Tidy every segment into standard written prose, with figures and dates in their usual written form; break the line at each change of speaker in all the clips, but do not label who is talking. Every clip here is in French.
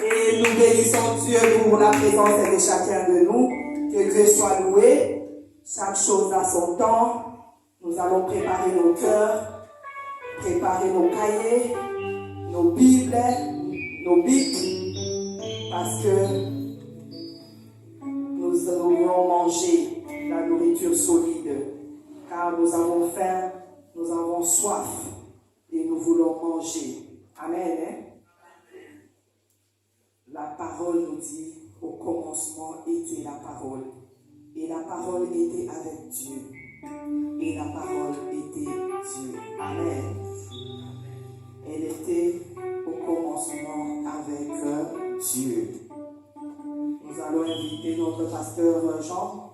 Et nous bénissons Dieu pour la présence de chacun de nous. Que Dieu soit loué. Chaque chose a son temps. Nous allons préparer nos cœurs, préparer nos cahiers, nos Bibles, nos bics, parce que nous voulons manger la nourriture solide, car nous avons faim, nous avons soif, et nous voulons manger. Amen. Hein? La parole nous dit, au commencement était la parole, et la parole était avec Dieu, et la parole était Dieu. Amen. Elle était au commencement avec Dieu. Nous allons inviter notre pasteur Jean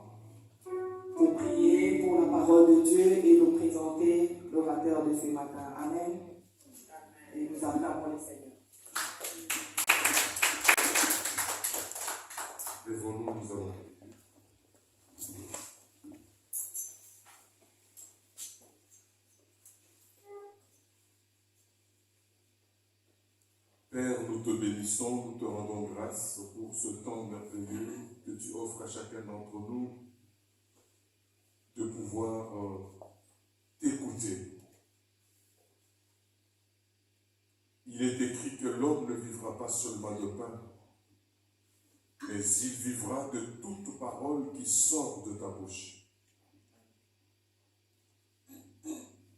pour prier pour la parole de Dieu et nous présenter l'orateur de ce matin. Amen. Et nous acclamons le Seigneur.
Lèvons-nous, nous allons. Père, nous te bénissons, nous te rendons grâce pour ce temps merveilleux que tu offres à chacun d'entre nous de pouvoir t'écouter. Il est écrit que l'homme ne vivra pas seulement de pain, mais il vivra de toute parole qui sort de ta bouche.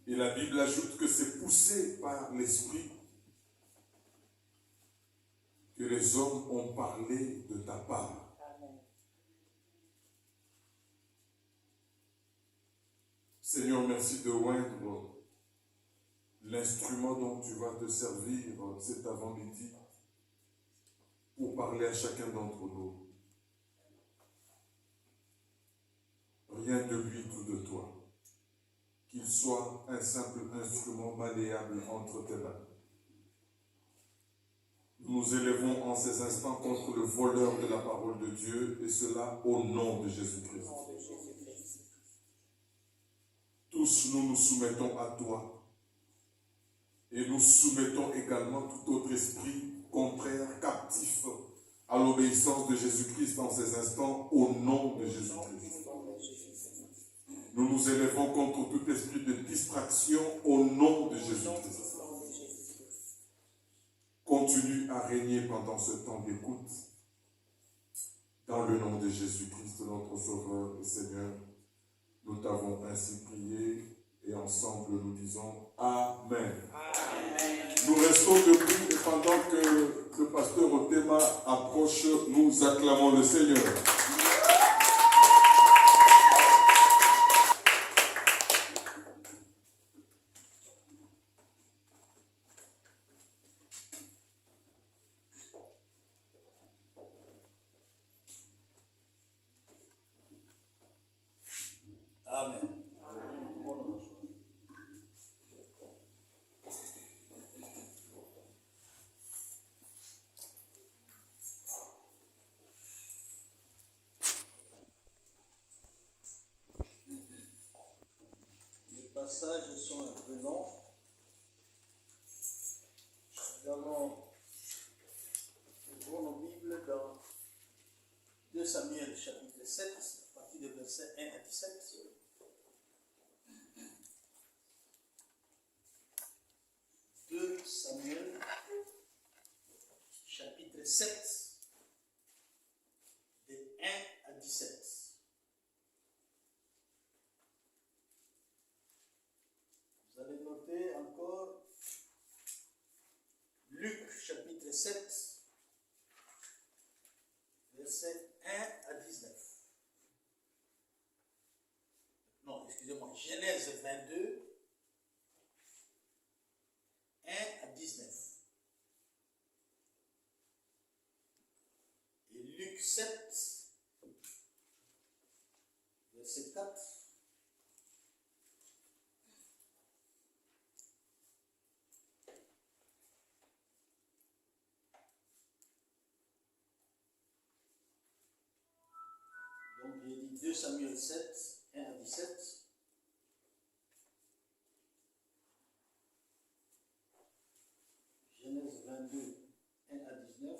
Et la Bible ajoute que c'est poussé par l'Esprit que les hommes ont parlé de ta part. Seigneur, merci de oindre l'instrument dont tu vas te servir cet avant-midi pour parler à chacun d'entre nous. Rien de lui, tout de toi. Qu'il soit un simple instrument malléable entre tes mains. Nous nous élevons en ces instants contre le voleur de la parole de Dieu, et cela au nom de Jésus-Christ. Tous nous nous soumettons à toi, et nous soumettons également tout autre esprit contraire, captif à l'obéissance de Jésus-Christ dans ces instants, au nom de Jésus-Christ. Nous nous élevons contre tout esprit de distraction au nom de Jésus-Christ. Continue à régner pendant ce temps d'écoute. Dans le nom de Jésus-Christ, notre Sauveur et Seigneur, nous t'avons ainsi prié et ensemble nous disons Amen. Amen. Nous restons debout et pendant que le pasteur Otema approche, nous acclamons le Seigneur.
Amen. Les passages sont un peu longs. Nous allons ouvrir nos Bibles dans 2 Samuel chapitre 7, à partir des versets 1 à 17. 2 Samuel, chapitre 7, de 1 à 17. Vous allez noter encore Luc, chapitre 7, versets 1 à 19. Non, excusez-moi, Genèse 22, 1 à 19. Et Luc 7, verset 4. Donc, j'ai dit 2 Samuel 7, 1 à 17. Genèse 22, 1 à 19.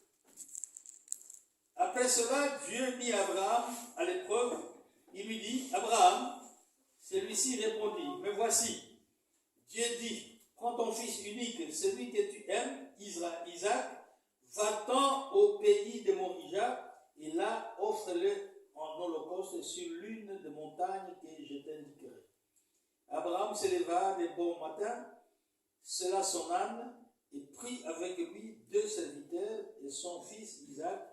cela, Dieu mit Abraham à l'épreuve. Il lui dit, Abraham, celui-ci répondit, mais voici, Dieu dit, prends ton fils unique, celui que tu aimes, Isaac, va-t'en au pays de Moria, et là, offre-le en holocauste sur l'une des montagnes que je t'indiquerai. Abraham se leva de bon matin, sella son âne, et prit avec lui 2 serviteurs et son fils Isaac.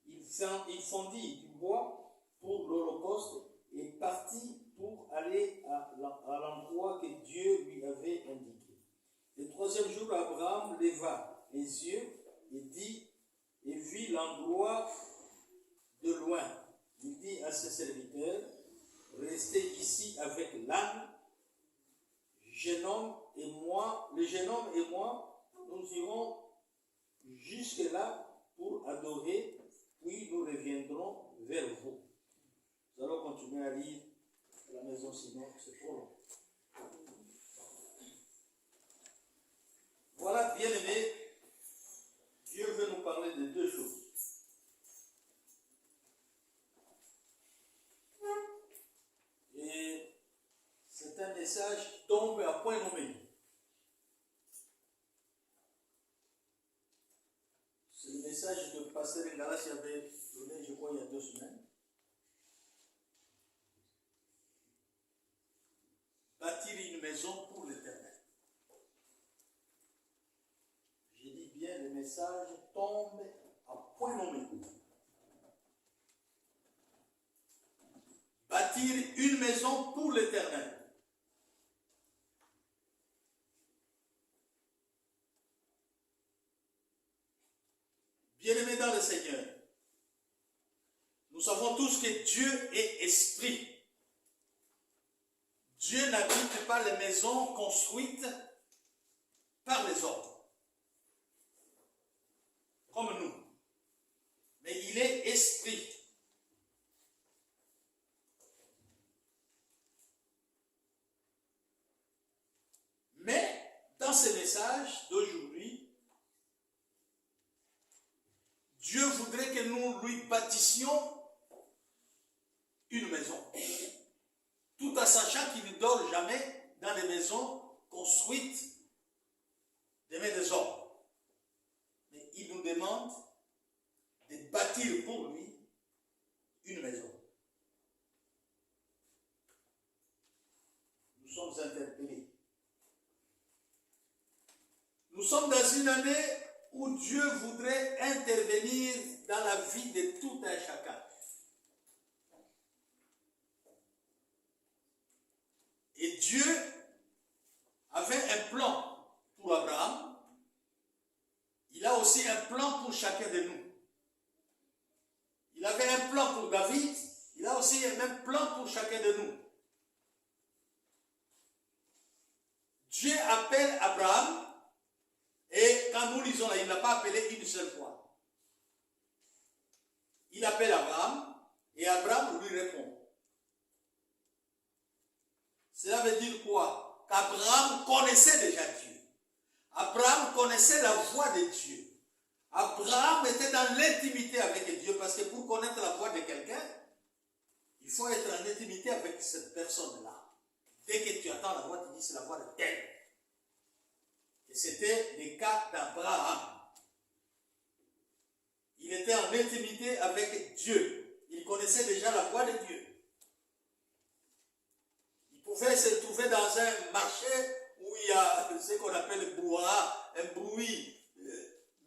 Il fondit du bois pour l'holocauste et partit pour aller à l'endroit que Dieu lui avait indiqué. Le 3e jour, Abraham leva les yeux et vit l'endroit de loin. Il dit à ses serviteurs, restez ici avec l'âne, le jeune homme et moi, nous irons jusque-là pour adorer, puis nous reviendrons vers vous. Nous allons continuer à lire à la maison, sinon c'est trop long. Voilà, bien aimé, Dieu veut nous parler de 2 choses. Et c'est un message tombe à point nommé. C'est le message que le pasteur Ngalassi avait donné, je crois, il y a 2 semaines. Bâtir une maison pour l'Éternel. Je dis bien, le message tombe à point nommé. Bâtir une maison pour l'Éternel. Bien-aimés dans le Seigneur, nous savons tous que Dieu est esprit. Dieu n'habite pas les maisons construites par les hommes, comme nous. Mais il est esprit. Mais dans ce message d'aujourd'hui, Dieu voudrait que nous lui bâtissions une maison. Tout en sachant qu'il ne dort jamais dans des maisons construites des mains des hommes. Mais il nous demande de bâtir pour lui une maison. Nous sommes interpellés. Nous sommes dans une année où Dieu voudrait intervenir dans la vie de tout un chacun. Et Dieu avait un plan pour Abraham. Il a aussi un plan pour chacun de nous. Il avait un plan pour David. Il a aussi un même plan pour chacun de nous. Dieu appelle Abraham. Et quand nous lisons là, il ne l'a pas appelé une seule fois. Il appelle Abraham et Abraham lui répond. Cela veut dire quoi? Qu'Abraham connaissait déjà Dieu. Abraham connaissait la voix de Dieu. Abraham était dans l'intimité avec Dieu parce que pour connaître la voix de quelqu'un, il faut être en intimité avec cette personne-là. Dès que tu entends la voix, tu dis c'est la voix de tel. Et c'était le cas d'Abraham. Il était en intimité avec Dieu. Il connaissait déjà la voix de Dieu. Il pouvait se trouver dans un marché où il y a ce qu'on appelle le brouhaha, un bruit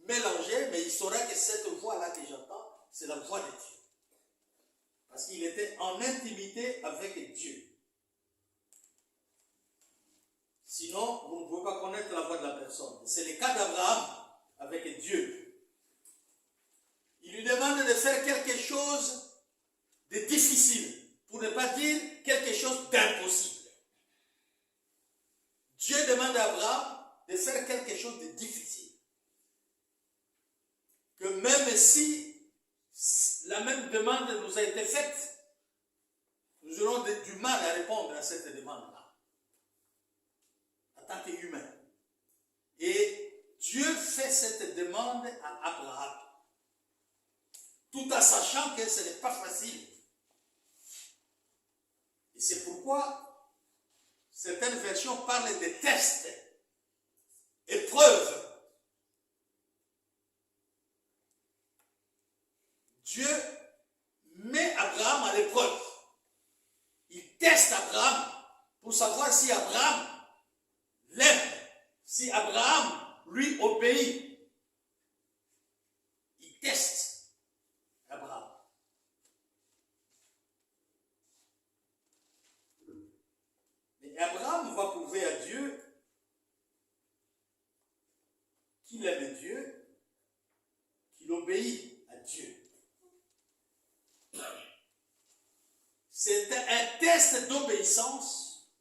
mélangé, mais il saurait que cette voix-là que j'entends, c'est la voix de Dieu. Parce qu'il était en intimité avec Dieu. Sinon, vous ne pouvez pas connaître la voix de la personne. C'est le cas d'Abraham avec Dieu. Il lui demande de faire quelque chose de difficile, pour ne pas dire quelque chose d'impossible. Dieu demande à Abraham de faire quelque chose de difficile. Que même si la même demande nous a été faite, nous aurons du mal à répondre à cette demande-là. En tant qu'humain. Et Dieu fait cette demande à Abraham. tout en sachant que ce n'est pas facile. Et c'est pourquoi certaines versions parlent de tests, épreuves. Dieu met Abraham à l'épreuve. Il teste Abraham pour savoir si Abraham l'aime, si Abraham lui obéit. Il teste Abraham. Mais Abraham va prouver à Dieu qu'il aime Dieu, qu'il obéit à Dieu. C'est un test d'obéissance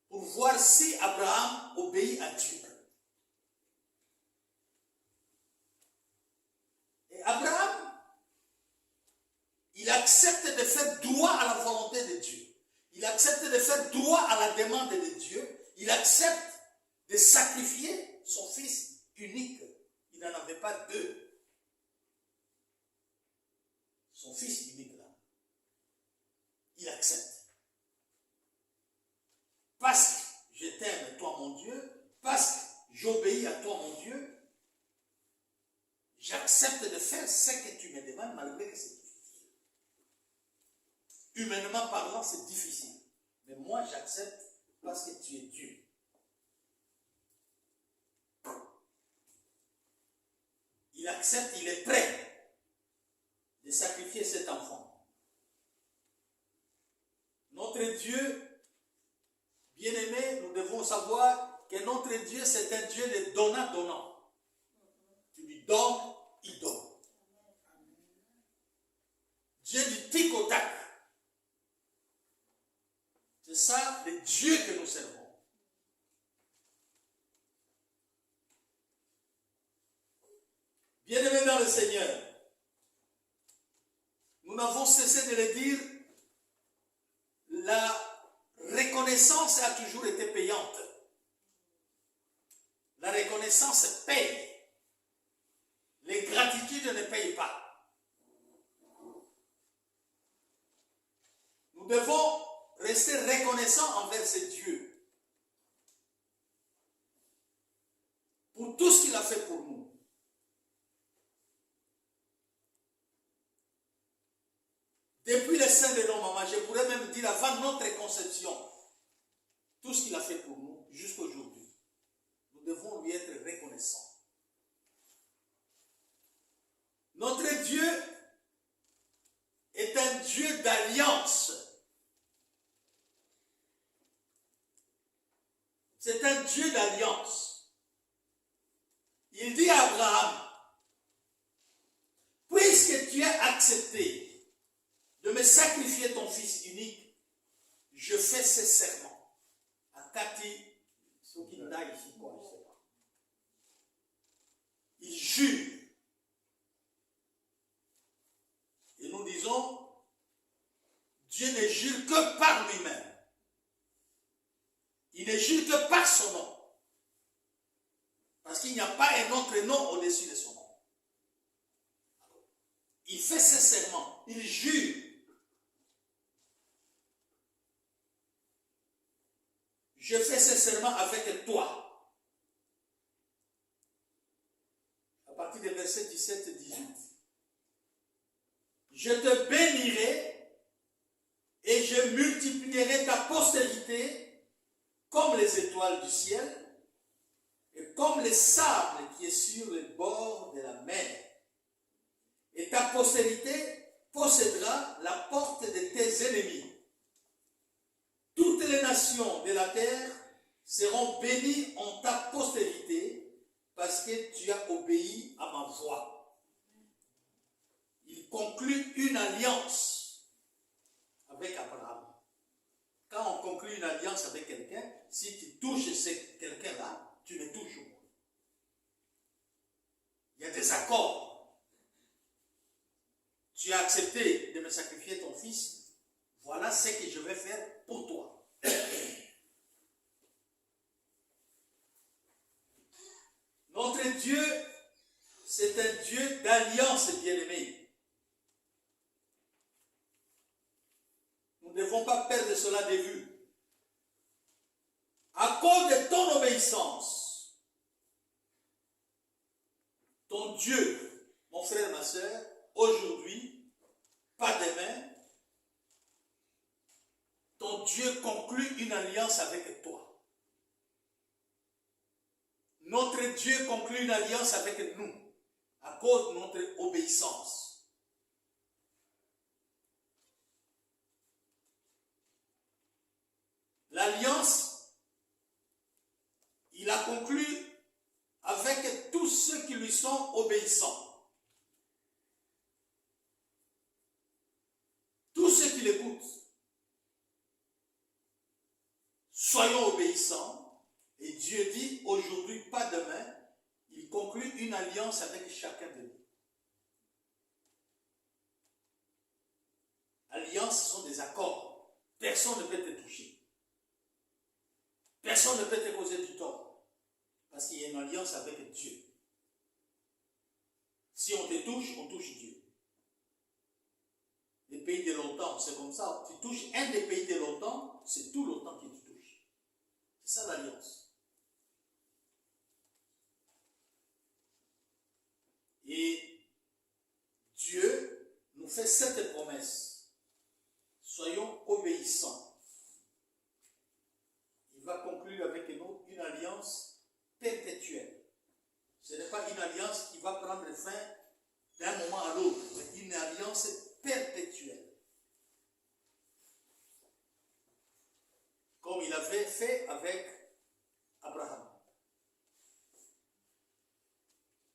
pour voir si Abraham obéit à Dieu. Et Abraham, il accepte de faire droit à la volonté de Dieu. Il accepte de faire droit à la demande de Dieu. Il accepte de sacrifier son fils unique. Il n'en avait pas deux. Son fils unique là, il accepte. Parce que je t'aime, toi mon Dieu, parce que j'obéis à toi mon Dieu, j'accepte de faire ce que tu me demandes malgré que c'est difficile. Humainement parlant, c'est difficile. Mais moi, j'accepte parce que tu es Dieu. Il accepte, il est prêt de sacrifier cet enfant. Notre Dieu, bien-aimé, nous devons savoir que notre Dieu, c'est un Dieu de donnant-donnant. Tu lui donnes, il donne. Dieu du tic au tac. C'est ça le Dieu que nous servons. Bien-aimé dans le Seigneur, nous n'avons cessé de le dire, la reconnaissance a toujours été payante. La reconnaissance paye. Les gratitudes ne payent pas. Nous devons rester reconnaissants envers ce Dieu pour tout ce qu'il a fait pour nous. Depuis le sein de nos mamans, je pourrais même dire avant notre conception, tout ce qu'il a fait pour nous jusqu'à aujourd'hui. Nous devons lui être reconnaissants. Notre Dieu est un Dieu d'alliance. C'est un Dieu d'alliance. Il dit à Abraham, puisque tu as accepté de me sacrifier ton fils unique, je fais ce serment. Akati, ce qui n'a ici, quoi, je ne sais pas. Il jure. Et nous disons, Dieu ne jure que par lui-même. Il ne jure que par son nom. Parce qu'il n'y a pas un autre nom au-dessus de son nom. Il fait ce serment. Il jure. Je fais ce serment avec toi. À partir des versets 17 et 18. Je te bénirai et je multiplierai ta postérité comme les étoiles du ciel et comme le sable qui est sur les bords de la mer. Et ta postérité possédera la porte de tes ennemis. Toutes les nations de la terre seront bénies en ta postérité parce que tu as obéi à ma voix. Il conclut une alliance avec Abraham. Quand on conclut une alliance avec quelqu'un, si tu touches quelqu'un-là, tu le touches. Il y a des accords. Tu as accepté de me sacrifier ton fils. Voilà ce que je vais faire pour toi. Notre Dieu, c'est d'alliance, bien-aimés. Nous ne devons pas perdre cela de vue. À cause de ton obéissance, ton Dieu, mon frère, ma soeur, aujourd'hui, pas demain, ton Dieu conclut une alliance avec toi. Notre Dieu conclut une alliance avec nous à cause de notre obéissance. L'alliance, il a conclu avec tous ceux qui lui sont obéissants. Tous ceux qui l'écoutent. Soyons obéissants. Et Dieu dit, aujourd'hui, pas demain, il conclut une alliance avec chacun de nous. Alliances sont des accords. Personne ne peut te toucher. Personne ne peut te causer du tort. Parce qu'il y a une alliance avec Dieu. Si on te touche, on touche Dieu. Les pays de l'OTAN, c'est comme ça. Tu touches un des pays de l'OTAN, c'est tout l'OTAN qui te touche. C'est ça l'alliance. Et Dieu nous fait cette promesse. Soyons obéissants. Il va conclure avec nous une alliance perpétuelle. Ce n'est pas une alliance qui va prendre fin d'un moment à l'autre, mais une alliance perpétuelle. Comme il avait fait avec Abraham.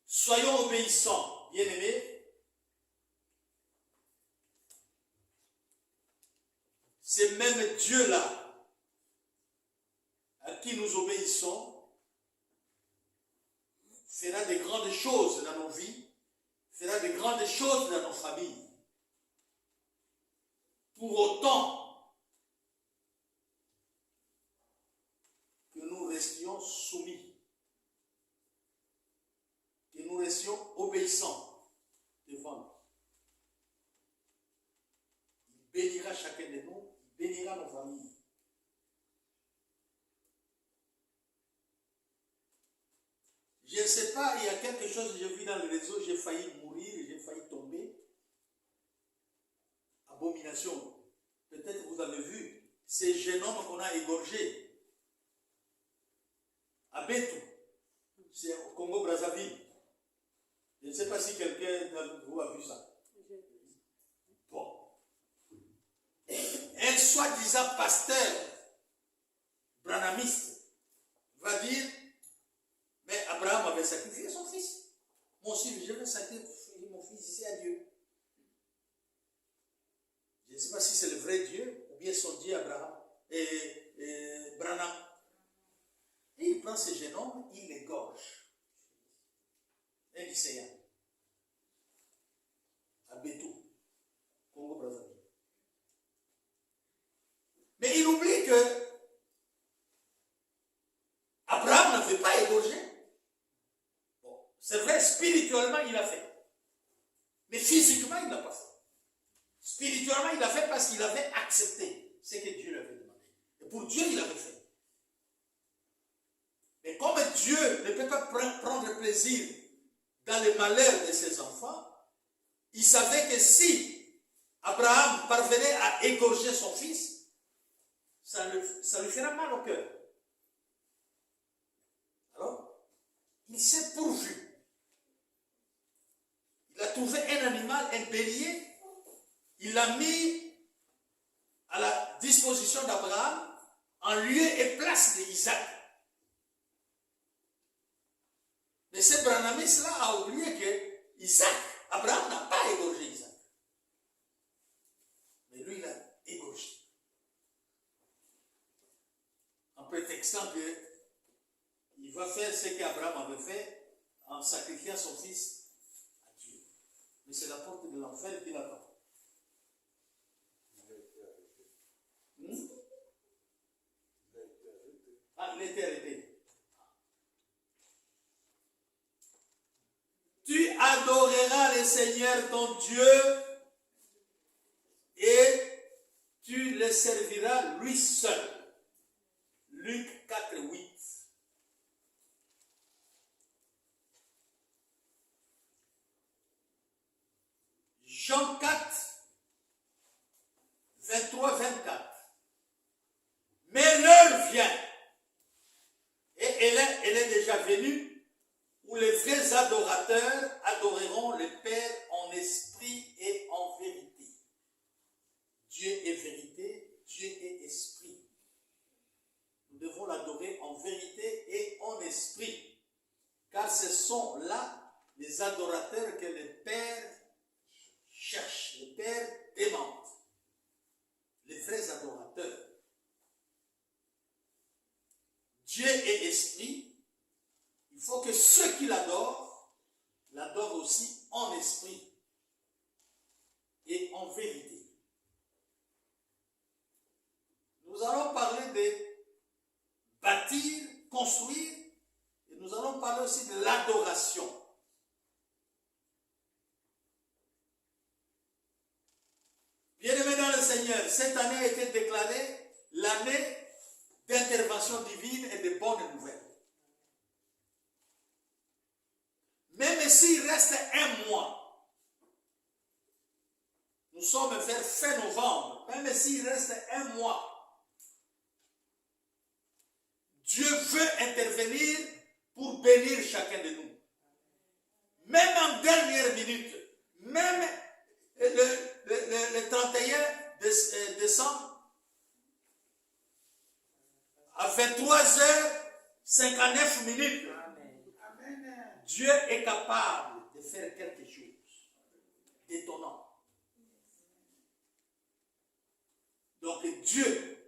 Soyons obéissants, bien-aimés. C'est même Dieu-là à qui nous obéissons fera de grandes choses dans nos vies, fera de grandes choses dans nos familles. Pour autant que nous restions soumis. Que nous restions obéissants devant nous. Il bénira chacun de nous, il bénira nos familles. Je ne sais pas, il y a quelque chose que j'ai vu dans le réseau, j'ai failli mourir, j'ai failli tomber. Abomination. Peut-être vous avez vu ces jeunes hommes qu'on a égorgés à Bétou, c'est au Congo-Brazzaville. Je ne sais pas si quelqu'un de vous a vu ça. Bon. Un soi-disant pasteur branhamiste va dire, mais Abraham avait sacrifié son fils. Moi aussi, je vais sacrifier mon fils ici à Dieu. Je ne sais pas si c'est le vrai Dieu ou bien son Dieu Abraham et Branham. Et il prend ce jeune homme, il l'égorge. Un lycéen. À Bétou, Congo-Brazzaville. Mais il oublie que Abraham ne veut pas égorger. Bon, c'est vrai, spirituellement, il a fait. Mais physiquement, il n'a pas fait. Spirituellement, il a fait parce qu'il avait accepté ce que Dieu lui avait demandé. Et pour Dieu, il avait fait. Mais comme Dieu ne peut pas prendre plaisir dans le malheur de ses enfants, il savait que si Abraham parvenait à égorger son fils, ça lui ferait mal au cœur. Alors, il s'est pourvu. Il a trouvé un animal, un bélier, il l'a mis à la disposition d'Abraham en lieu et place d'Isaac. Mais ce branhamiste-là a oublié que Isaac, Abraham n'a pas égorgé Isaac. Mais lui, il a égorgé. En prétextant qu'il va faire ce qu'Abraham avait fait en sacrifiant son fils à Dieu. Mais c'est la porte de l'enfer qu'il attend. Ah, il était arrêté. Tu adoreras Seigneur ton Dieu et tu le serviras lui seul. Luc 4, 8. Jean 4, 23, 24. Mais l'heure vient, et elle est déjà venue, où les vrais adorateurs adoreront le Père en esprit et en vérité. Dieu est vérité, Dieu est esprit. Nous devons l'adorer en vérité et en esprit, car ce sont là les adorateurs que le Père cherche, le Père demande. Les vrais adorateurs. Dieu est esprit. Il faut que ceux qui l'adorent aussi en esprit et en vérité. Nous allons parler de bâtir, construire, et nous allons parler aussi de l'adoration. Bien-aimés dans le Seigneur, cette année a été déclarée l'année d'intervention divine et de bonnes nouvelles. Même s'il reste un mois, nous sommes vers fin novembre, même s'il reste un mois, Dieu veut intervenir pour bénir chacun de nous. Même en dernière minute, même le 31 décembre, à 23h59, Dieu est capable de faire quelque chose d'étonnant. Donc Dieu,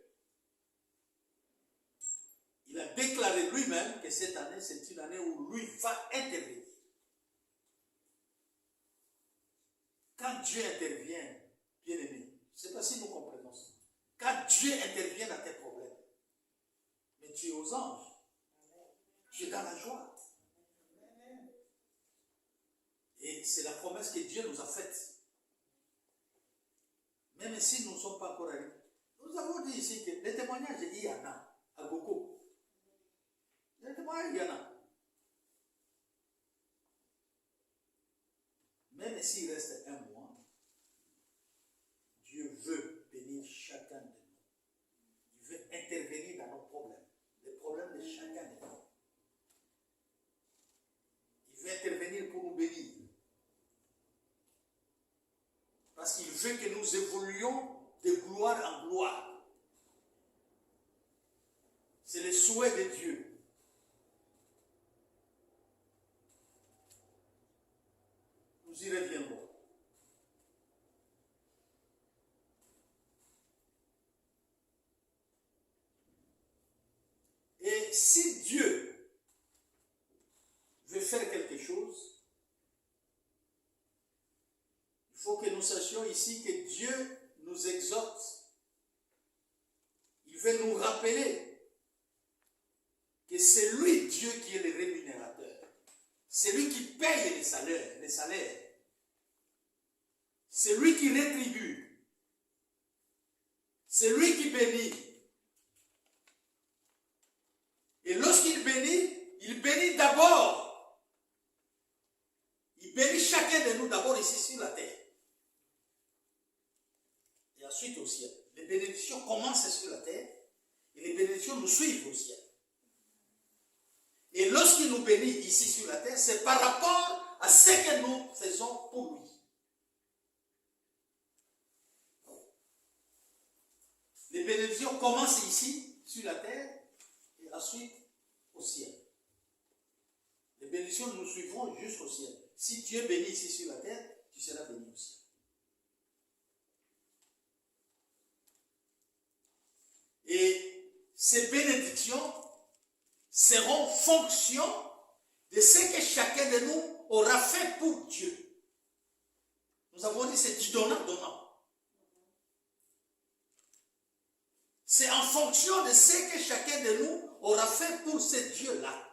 il a déclaré lui-même que cette année, c'est une année où lui va intervenir. Quand Dieu intervient, bien aimé, je ne sais pas si nous comprenons ça. Quand Dieu intervient dans tes problèmes, mais tu es aux anges, tu es dans la joie. Et c'est la promesse que Dieu nous a faite. Même si nous ne sommes pas encore arrivés. Nous avons dit ici que les témoignages, il y en a à beaucoup. Les témoignages, il y en a. Même s'il reste un mois, Dieu veut bénir chacun de nous. Il veut intervenir dans nos problèmes, les problèmes de chacun de nous. Il veut intervenir pour nous bénir. Parce qu'il veut que nous évoluions de gloire en gloire. C'est le souhait de Dieu. Nous y reviendrons. Et si Dieu veut faire quelque chose, il faut que nous sachions ici que Dieu nous exhorte. Il veut nous rappeler que c'est lui, Dieu, qui est le rémunérateur. C'est lui qui paye les salaires. C'est lui qui rétribue. C'est lui qui bénit. Et lorsqu'il bénit d'abord. Il bénit chacun de nous d'abord ici sur la terre. Et ensuite au ciel. Les bénédictions commencent sur la terre et les bénédictions nous suivent au ciel. Et lorsqu'il nous bénit ici sur la terre, c'est par rapport à ce que nous faisons pour lui. Les bénédictions commencent ici sur la terre et ensuite au ciel. Les bénédictions nous suivront jusqu'au ciel. Si Dieu bénit ici sur la terre, tu seras béni au ciel. Et ces bénédictions seront fonction de ce que chacun de nous aura fait pour Dieu. Nous avons dit c'est du donnant. C'est en fonction de ce que chacun de nous aura fait pour ce Dieu-là.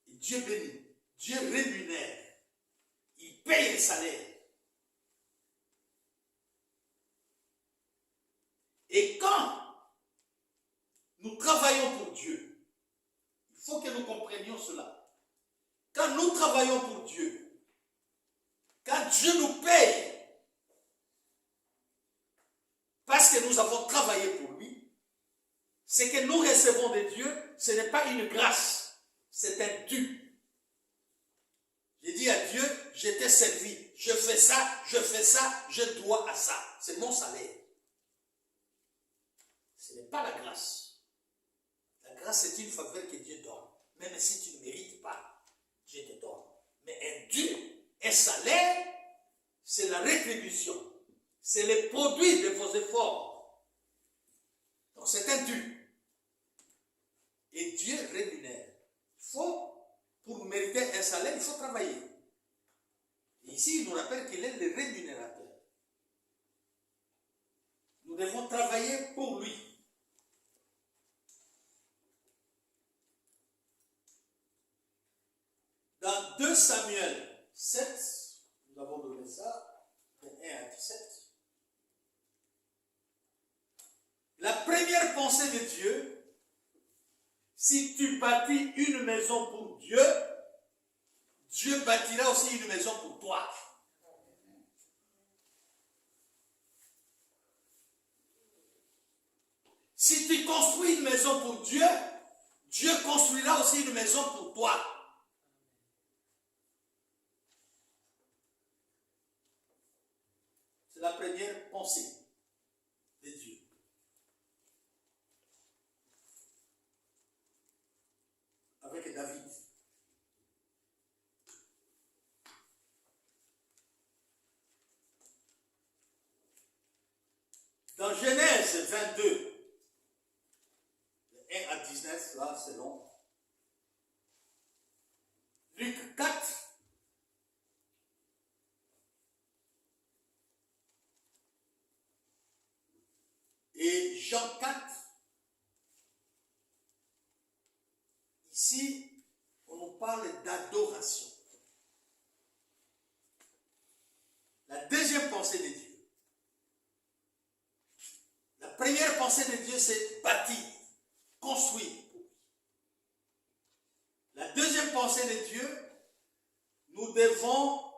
Et Dieu bénit, Dieu rémunère. paye le salaire. Et quand nous travaillons pour Dieu, il faut que nous comprenions cela. Quand nous travaillons pour Dieu, quand Dieu nous paye, parce que nous avons travaillé pour lui, ce que nous recevons de Dieu, ce n'est pas une grâce, c'est un dû. J'ai dit à Dieu, je t'ai servi, je fais ça, je dois à ça. C'est mon salaire. Ce n'est pas la grâce. La grâce, c'est une faveur que Dieu donne. Même si tu ne mérites pas, Dieu te donne. Mais un dû, un salaire, c'est la rétribution. C'est le produit de vos efforts. Donc c'est un dû. Et Dieu rémunère. Pour mériter un salaire, il faut travailler. Et ici, il nous rappelle qu'il est le rémunérateur. Nous devons travailler pour lui. Dans 2 Samuel 7, nous avons donné ça, de 1 à 17. La première pensée de Dieu, si tu bâtis une maison pour Dieu, Dieu bâtira aussi une maison pour toi. Si tu construis une maison pour Dieu, Dieu construira aussi une maison pour toi. C'est la première pensée de Dieu. Avec David. Dans Genèse 22, de 1 à 19, là c'est long. Luc 4, et Jean 4, ici, on nous parle d'adoration. La deuxième pensée de Dieu. La première pensée de Dieu, c'est bâtir, construire. La deuxième pensée de Dieu, nous devons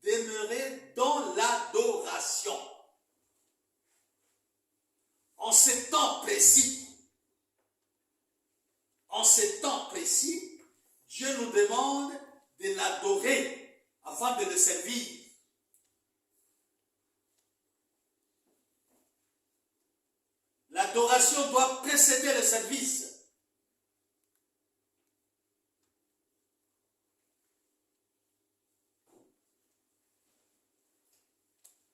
demeurer dans l'adoration. En ces temps précis, Dieu nous demande de l'adorer avant de le servir. L'adoration doit précéder le service.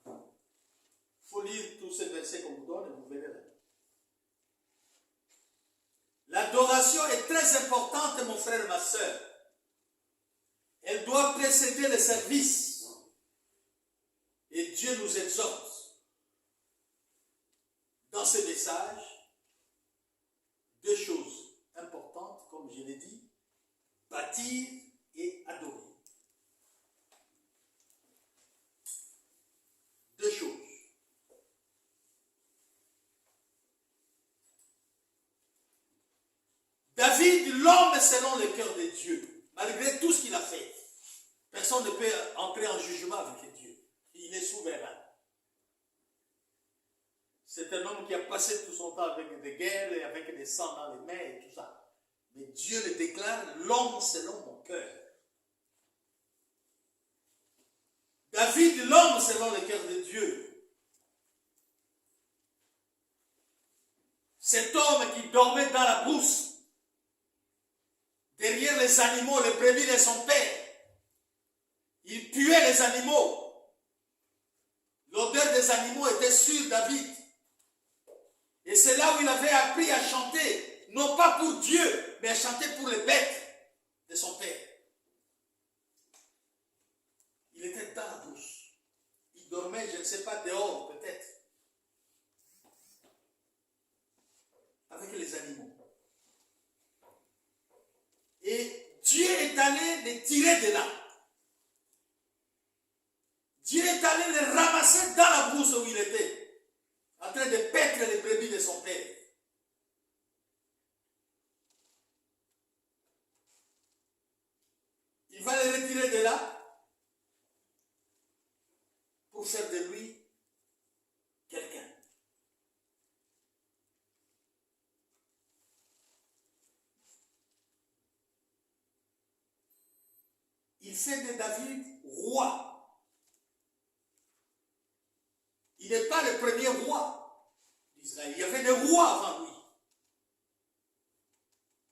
Il faut lire tous ces versets qu'on vous donne et vous verrez là. L'adoration est très importante, mon frère et ma soeur. Elle doit précéder le service. Et Dieu nous exhorte dans ce message 2 choses importantes, comme je l'ai dit, bâtir et adorer. 2 choses. David, l'homme selon le cœur de Dieu, malgré tout ce qu'il a fait, personne ne peut entrer en jugement avec Dieu. Il est souverain. C'est un homme qui a passé tout son temps avec des guerres et avec des sangs dans les mains et tout ça. Mais Dieu le déclare l'homme selon mon cœur. David, l'homme selon le cœur de Dieu. Cet homme qui dormait dans la brousse, derrière les animaux, les brebis de son père. Il tuait les animaux. L'odeur des animaux était sur David. Et c'est là où il avait appris à chanter, non pas pour Dieu, mais à chanter pour les bêtes de son père. Il était dans la brousse. Il dormait, je ne sais pas, dehors peut-être, avec les animaux. Et Dieu est allé les tirer de là. est allé le ramasser dans la brousse où il était, en train de paître les brebis de son père. Il va le retirer de là pour faire de lui quelqu'un. Il fait de David roi. Il n'est pas le premier roi d'Israël. Il y avait des rois avant lui.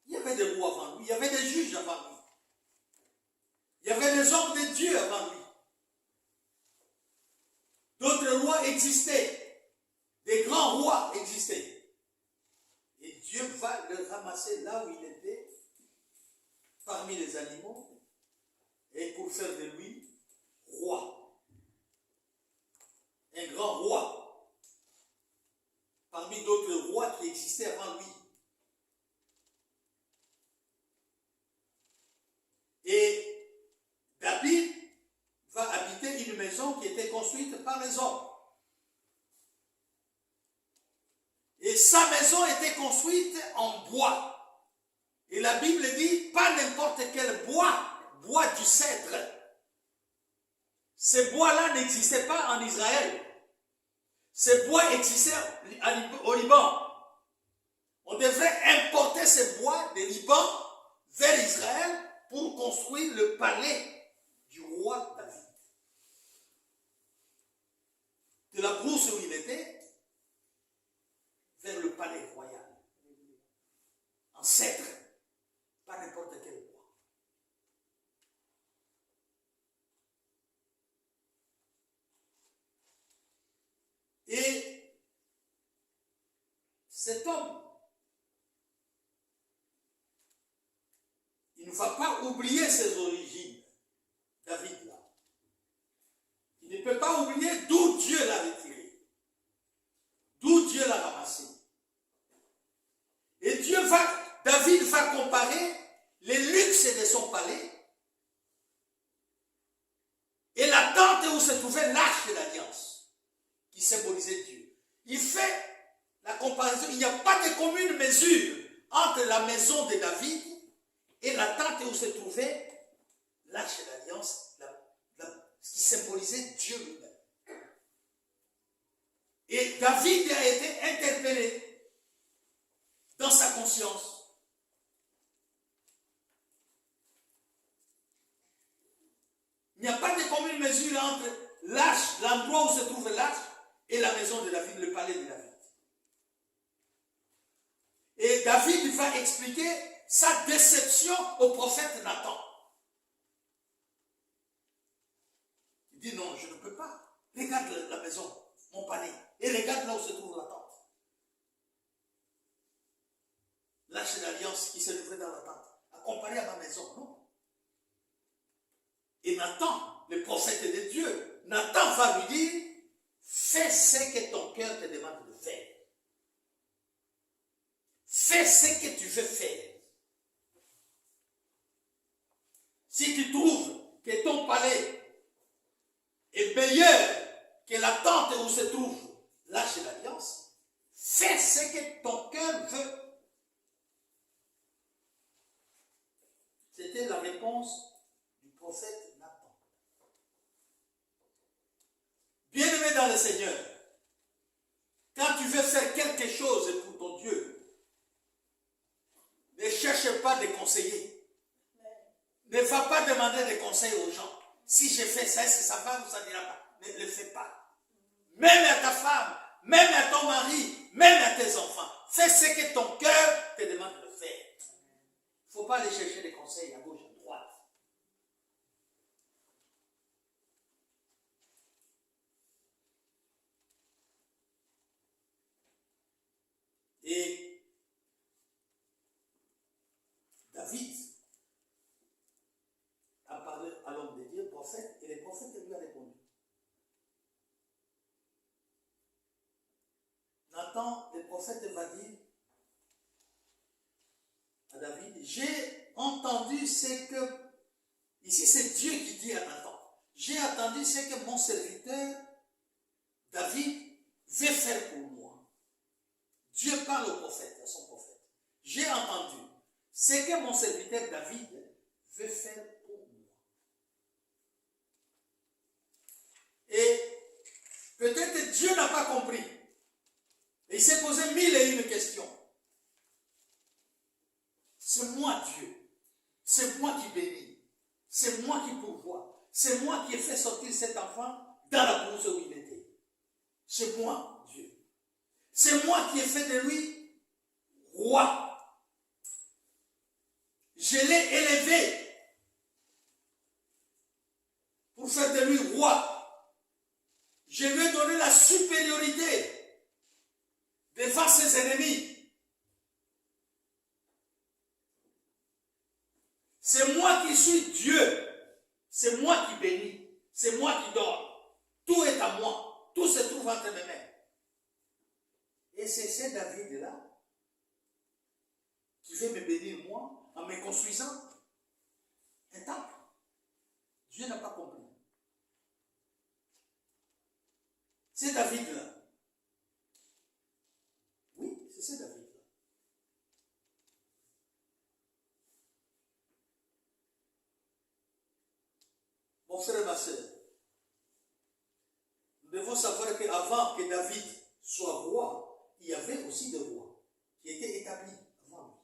Il y avait des rois avant lui. Il y avait des juges avant lui. Il y avait des hommes de Dieu avant lui. D'autres rois existaient. Des grands rois existaient. Et Dieu va le ramasser là où il était, parmi les animaux, et pour faire de lui roi. Un grand roi. Parmi d'autres rois qui existaient avant lui. Et David va habiter une maison qui était construite par les hommes. Et sa maison était construite en bois. Et la Bible dit, pas n'importe quel bois, bois du cèdre. Ces bois-là n'existaient pas en Israël. Ces bois existaient au Liban. On devrait importer ces bois du Liban vers Israël pour construire le palais du roi David. De la brousse où il était, vers le palais royal. En cèdre, pas n'importe quel bois. Et cet homme, il ne va pas oublier ses origines, David là. Il ne peut pas oublier d'où Dieu l'a retiré, d'où Dieu l'a ramassé. Et David va comparer les luxes de son palais et la tente où se trouvait l'arche de l'alliance, qui symbolisait Dieu. Il fait la comparaison, il n'y a pas de commune mesure entre la maison de David et la tente où se trouvait l'arche de l'alliance, ce qui symbolisait Dieu lui-même. Et David a été interpellé dans sa conscience. Il n'y a pas de commune mesure entre l'arche, l'endroit où se trouve l'arche, et la maison de David, le palais de David. Et David va expliquer sa déception au prophète Nathan. Il dit non, je ne peux pas. Regarde la maison, mon palais, et regarde là où se trouve la tente. L'arche d'alliance qui se trouvait dans la tente, à comparer à ma maison, non. Et Nathan, le prophète de Dieu, Nathan va lui dire, fais ce que ton cœur te demande de faire. Fais ce que tu veux faire. Si tu trouves que ton palais est meilleur que la tente où se trouve l'arche de l'alliance, fais ce que ton cœur veut. C'était la réponse du prophète Nathan. Bien-aimé dans le Seigneur, quand tu veux faire quelque chose pour ton Dieu, ne cherche pas de conseiller. Ne va pas demander des conseils aux gens. Si je fais ça, est-ce que ça va ou ça n'ira pas? Ne le fais pas. Même à ta femme, même à ton mari, même à tes enfants. Fais ce que ton cœur te demande de faire. Il ne faut pas aller chercher des conseils à gauche, à droite. Et David a parlé à l'homme de Dieu, prophète, et le prophète lui a répondu. Nathan, le prophète, va dire à David, j'ai entendu ce que, ici c'est Dieu qui dit à Nathan, j'ai attendu ce que mon serviteur David veut faire pour moi. Dieu parle au prophète, à son prophète. J'ai entendu ce que mon serviteur David veut faire pour moi. Et peut-être Dieu n'a pas compris. Et il s'est posé 1001 questions. C'est moi Dieu. C'est moi qui bénis. C'est moi qui pourvois. C'est moi qui ai fait sortir cet enfant dans la brousse où il était. C'est moi Dieu. C'est moi qui ai fait de lui roi. Je l'ai élevé pour faire de lui roi. Je lui ai donné la supériorité devant ses ennemis. C'est moi qui suis Dieu. C'est moi qui bénis. C'est moi qui donne. Tout est à moi. Tout se trouve entre mes mains. Et c'est ce David-là qui veut me bénir moi en me construisant un temple. Dieu n'a pas compris. C'est David-là. Oui, c'est ce David-là. Mon frère et ma soeur, nous devons savoir qu'avant que David soit roi, il y avait aussi des rois qui étaient établis avant lui.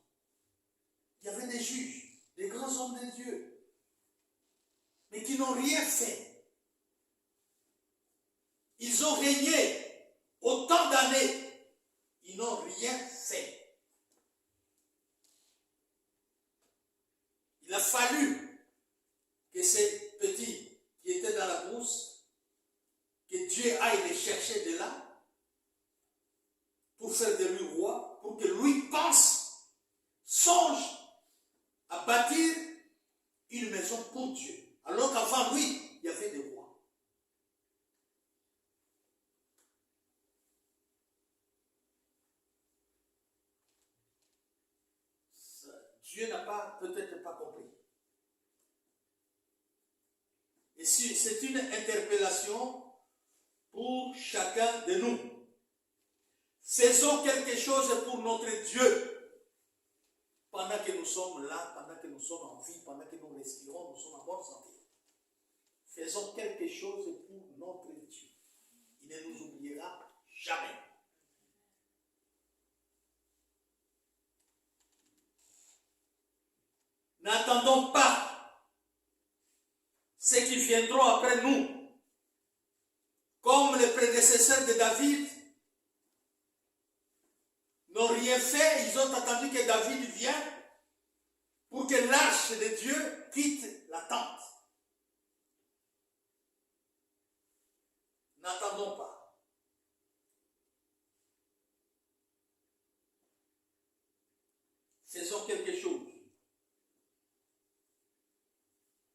Il y avait des juges, des grands hommes de Dieu, mais qui n'ont rien fait. Ils ont régné autant d'années, ils n'ont rien fait. Il a fallu que ces petits qui étaient dans la brousse, que Dieu aille les chercher de là, pour faire de lui roi, pour que lui pense, songe à bâtir une maison pour Dieu. Alors qu'avant lui, il y avait des rois. Dieu n'a pas, peut-être pas compris. Et si c'est une interpellation pour chacun de nous. Faisons quelque chose pour notre Dieu. Pendant que nous sommes là, pendant que nous sommes en vie, pendant que nous respirons, nous sommes en bonne santé. Faisons quelque chose pour notre Dieu. Il ne nous oubliera jamais. N'attendons pas ceux qui viendront après nous, comme les prédécesseurs de David, n'ont rien fait. Ils ont attendu que David vienne pour que l'arche de Dieu quitte la tente. N'attendons pas. Faisons quelque chose.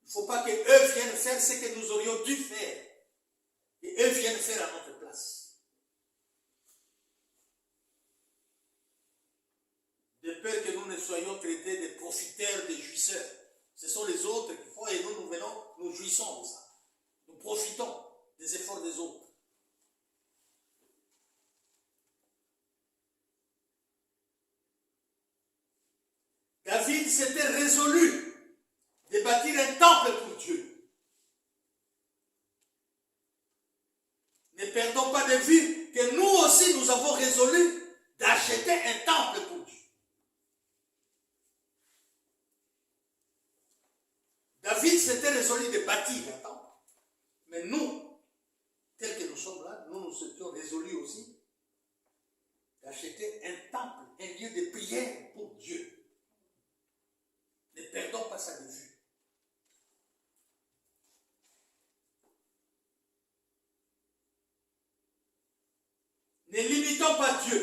Il ne faut pas qu'eux viennent faire ce que nous aurions dû faire. Et eux viennent faire à notre place. De peur que nous ne soyons traités de profiteurs, de jouisseurs. Ce sont les autres qui font et nous venons, nous jouissons de ça. Nous profitons des efforts des autres. David s'était résolu de bâtir un temple pour Dieu. Ne perdons pas de vue que nous aussi nous avons résolu d'acheter un temple pour Dieu. David s'était résolu de bâtir un temple. Mais nous, tels que nous sommes là, nous nous étions résolus aussi d'acheter un temple, un lieu de prière pour Dieu. Ne perdons pas ça de vue. Ne limitons pas Dieu.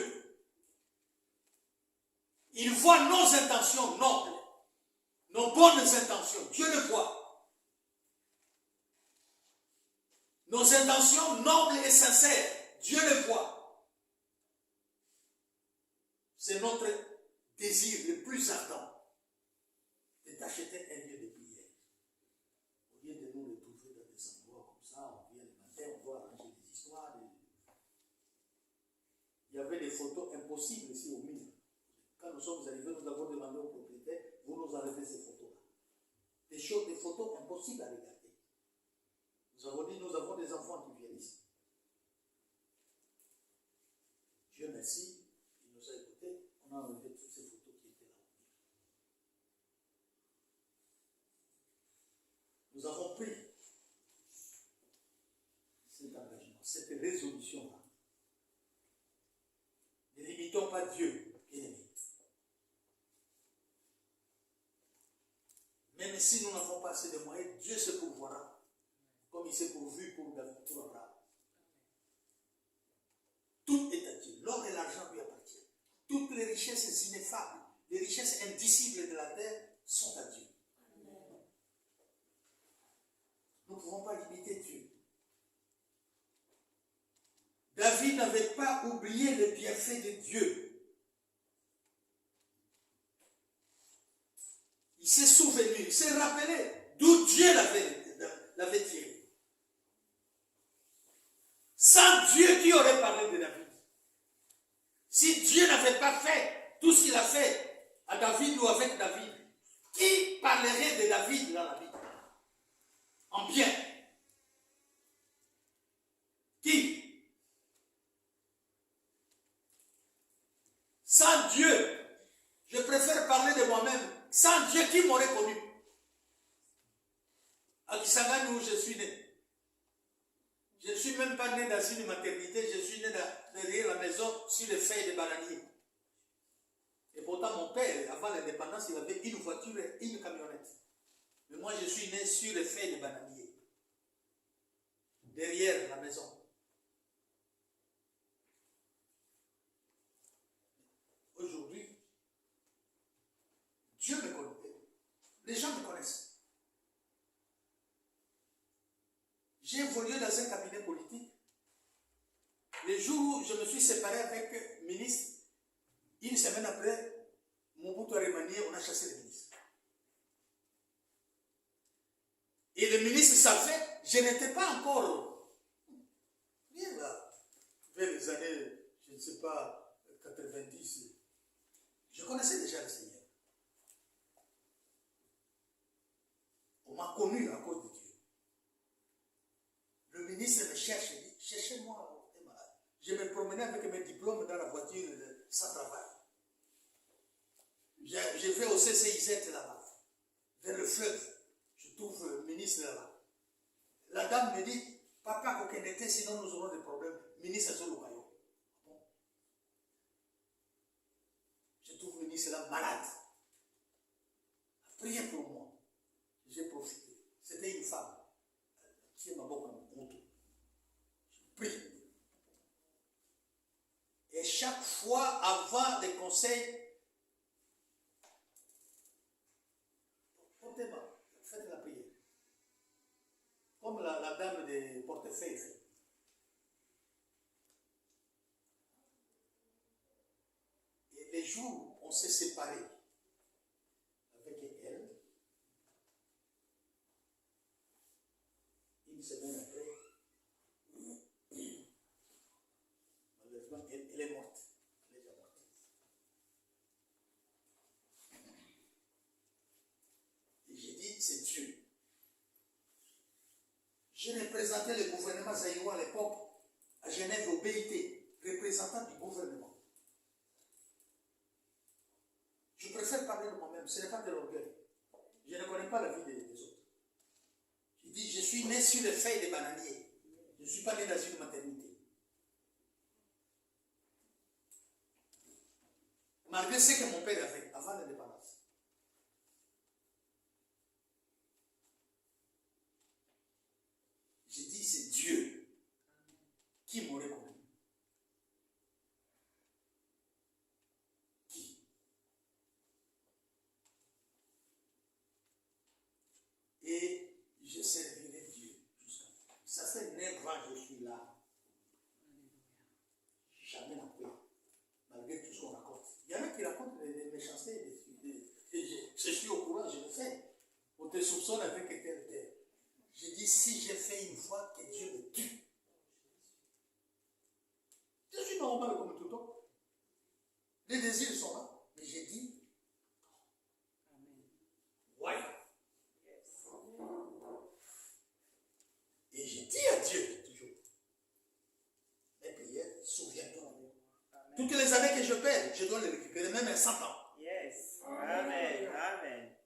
Il voit nos intentions nobles, nos bonnes intentions. Dieu le voit. Nos intentions nobles et sincères, Dieu le voit. C'est notre désir le plus ardent de t'acheter un lieu de prière. Au lieu de nous retrouver dans des endroits des photos impossibles ici au mur. Quand nous sommes arrivés, nous avons demandé au propriétaire, vous nous enlevez ces photos-là. Des choses, des photos impossibles à regarder. Nous avons dit, nous avons des enfants qui viennent ici. Dieu merci, il nous a écoutés, on a enlevé toutes ces photos qui étaient là. Nous avons pris cet engagement, cette résolution-là. Ne limitons pas Dieu, bien-aimé. Même si nous n'avons pas assez de moyens, Dieu se pourvoira, comme il s'est pourvu pour Abraham. Tout est à Dieu. L'or et l'argent lui appartiennent. Toutes les richesses ineffables, les richesses indicibles de la terre sont à Dieu. Nous ne pouvons pas limiter Dieu. David n'avait pas oublié le bienfait de Dieu. Il s'est souvenu, il s'est rappelé d'où Dieu l'avait tiré. Sans Dieu, qui aurait parlé de David? Si Dieu n'avait pas fait tout ce qu'il a fait à David ou avec David, qui parlerait de David dans la Bible? En bien. Qui? Sans Dieu, je préfère parler de moi-même. Sans Dieu, qui m'aurait connu? À Kisangani, où je suis né. Je ne suis même pas né dans une maternité, je suis né derrière la maison sur les feuilles de bananier. Et pourtant, mon père, avant l'indépendance, il avait une voiture et une camionnette. Mais moi, je suis né sur les feuilles de bananier. Derrière la maison. Aujourd'hui, Dieu me connaît. Les gens me connaissent. J'ai évolué dans un cabinet politique. Le jour où je me suis séparé avec le ministre, une semaine après, Mobutu a remanié, on a chassé le ministre. Et le ministre savait, je n'étais pas encore bien là, vers les années, je ne sais pas, 90. Je connaissais déjà le Seigneur. On m'a connu à cause de Dieu. Le ministre me cherche, il dit, cherchez-moi, t'es malade. Je me promenais avec mes diplômes dans la voiture sans travail. Je vais au CCIZ là-bas, vers le fleuve. Je trouve le ministre là-bas. La dame me dit, papa, aucun été, sinon nous aurons des problèmes. Ministre Zolokayo. Bon. Je trouve le ministre là malade. Priez pour moi. J'ai profité. C'était une femme. Qui m'a beaucoup monté. Je prie. Et chaque fois, avant des conseils, portez-moi, faites la prière. Comme la dame des portefeuilles fait. Et les jours où on s'est séparés avec elle, une semaine après, malheureusement, elle est morte. Elle est déjà morte. Et j'ai dit, c'est Dieu. J'ai représenté le gouvernement zaïrois à l'époque, à Genève, au BIT, représentant du gouvernement. Je préfère parler de moi-même, ce n'est pas de l'orgueil. Je ne connais pas la vie des autres. Je dis, je suis né sur les feuilles des bananiers. Je ne suis pas né dans une maternité. Malgré ce que mon père avait avant l'indépendance. J'ai dit, c'est Dieu qui m'aurait connu. Qui? Et je servirai Dieu jusqu'à la fin. Ça fait 9 ans que je suis là. Jamais n'a pris. Malgré tout ce qu'on raconte. Il y en a qui racontent des méchancetés. Je suis au courant, je le fais. On te soupçonne avec tel. Je dis, si j'ai fait une fois, que Dieu me tue. Je suis normal comme tout le temps. plaisirs sont là. Mais j'ai dit, ouais. Et j'ai dit à Dieu, toujours, mes prières, souviens-toi. Toutes les années que je perds, je dois les récupérer, même à 100 ans.
Yes. Amen. Amen.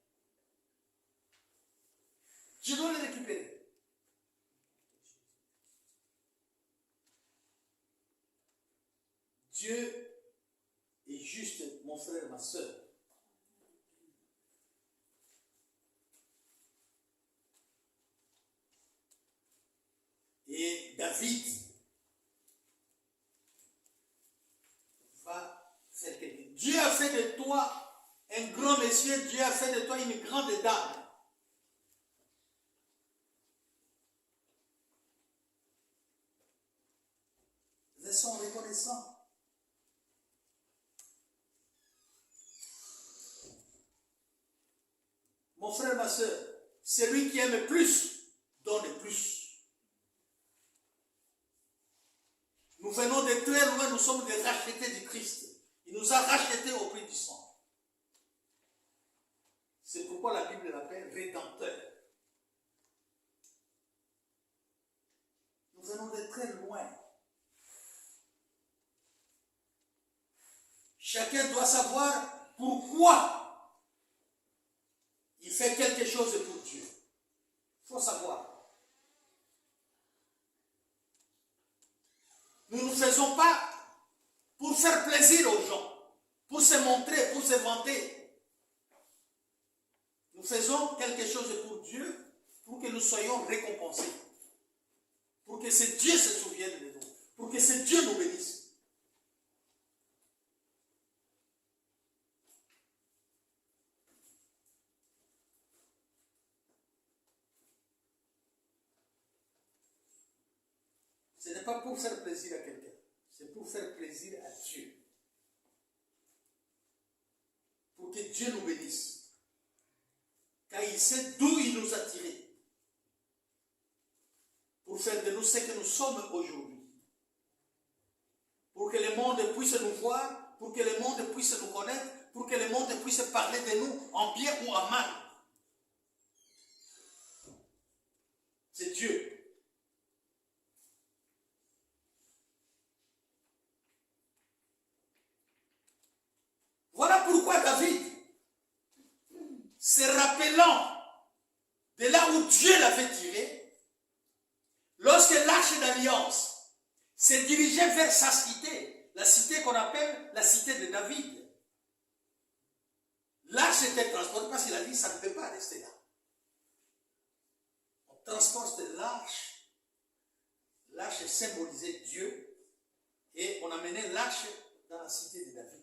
Je dois les récupérer. Dieu est juste, mon frère, ma soeur. Et David va faire quelque chose. Dieu a fait de toi un grand monsieur, Dieu a fait de toi une grande dame. Restons reconnaissants. Mon frère, ma soeur, celui qui aime plus, donne plus. Nous venons de très loin, nous sommes des rachetés du Christ. Il nous a rachetés au prix du sang. C'est pourquoi la Bible l'appelle rédempteur. Nous venons de très loin. Chacun doit savoir pourquoi il fait quelque chose pour Dieu. Il faut savoir. Nous ne faisons pas pour faire plaisir aux gens, pour se montrer, pour se vanter. Nous faisons quelque chose pour Dieu, pour que nous soyons récompensés. Pour que ce Dieu se souvienne de nous. Pour que ce Dieu nous bénisse. Ce n'est pas pour faire plaisir à quelqu'un, c'est pour faire plaisir à Dieu. Pour que Dieu nous bénisse. Car il sait d'où il nous a tirés. Pour faire de nous ce que nous sommes aujourd'hui. Pour que le monde puisse nous voir, pour que le monde puisse nous connaître, pour que le monde puisse parler de nous en bien ou en mal. C'est Dieu. Voilà pourquoi David, se rappelant de là où Dieu l'avait tiré, lorsque l'arche d'alliance s'est dirigée vers sa cité, la cité qu'on appelle la cité de David, l'arche était transportée parce qu'il a dit ça ne peut pas rester là. On transporte l'arche, l'arche symbolisait Dieu, et on amenait l'arche dans la cité de David.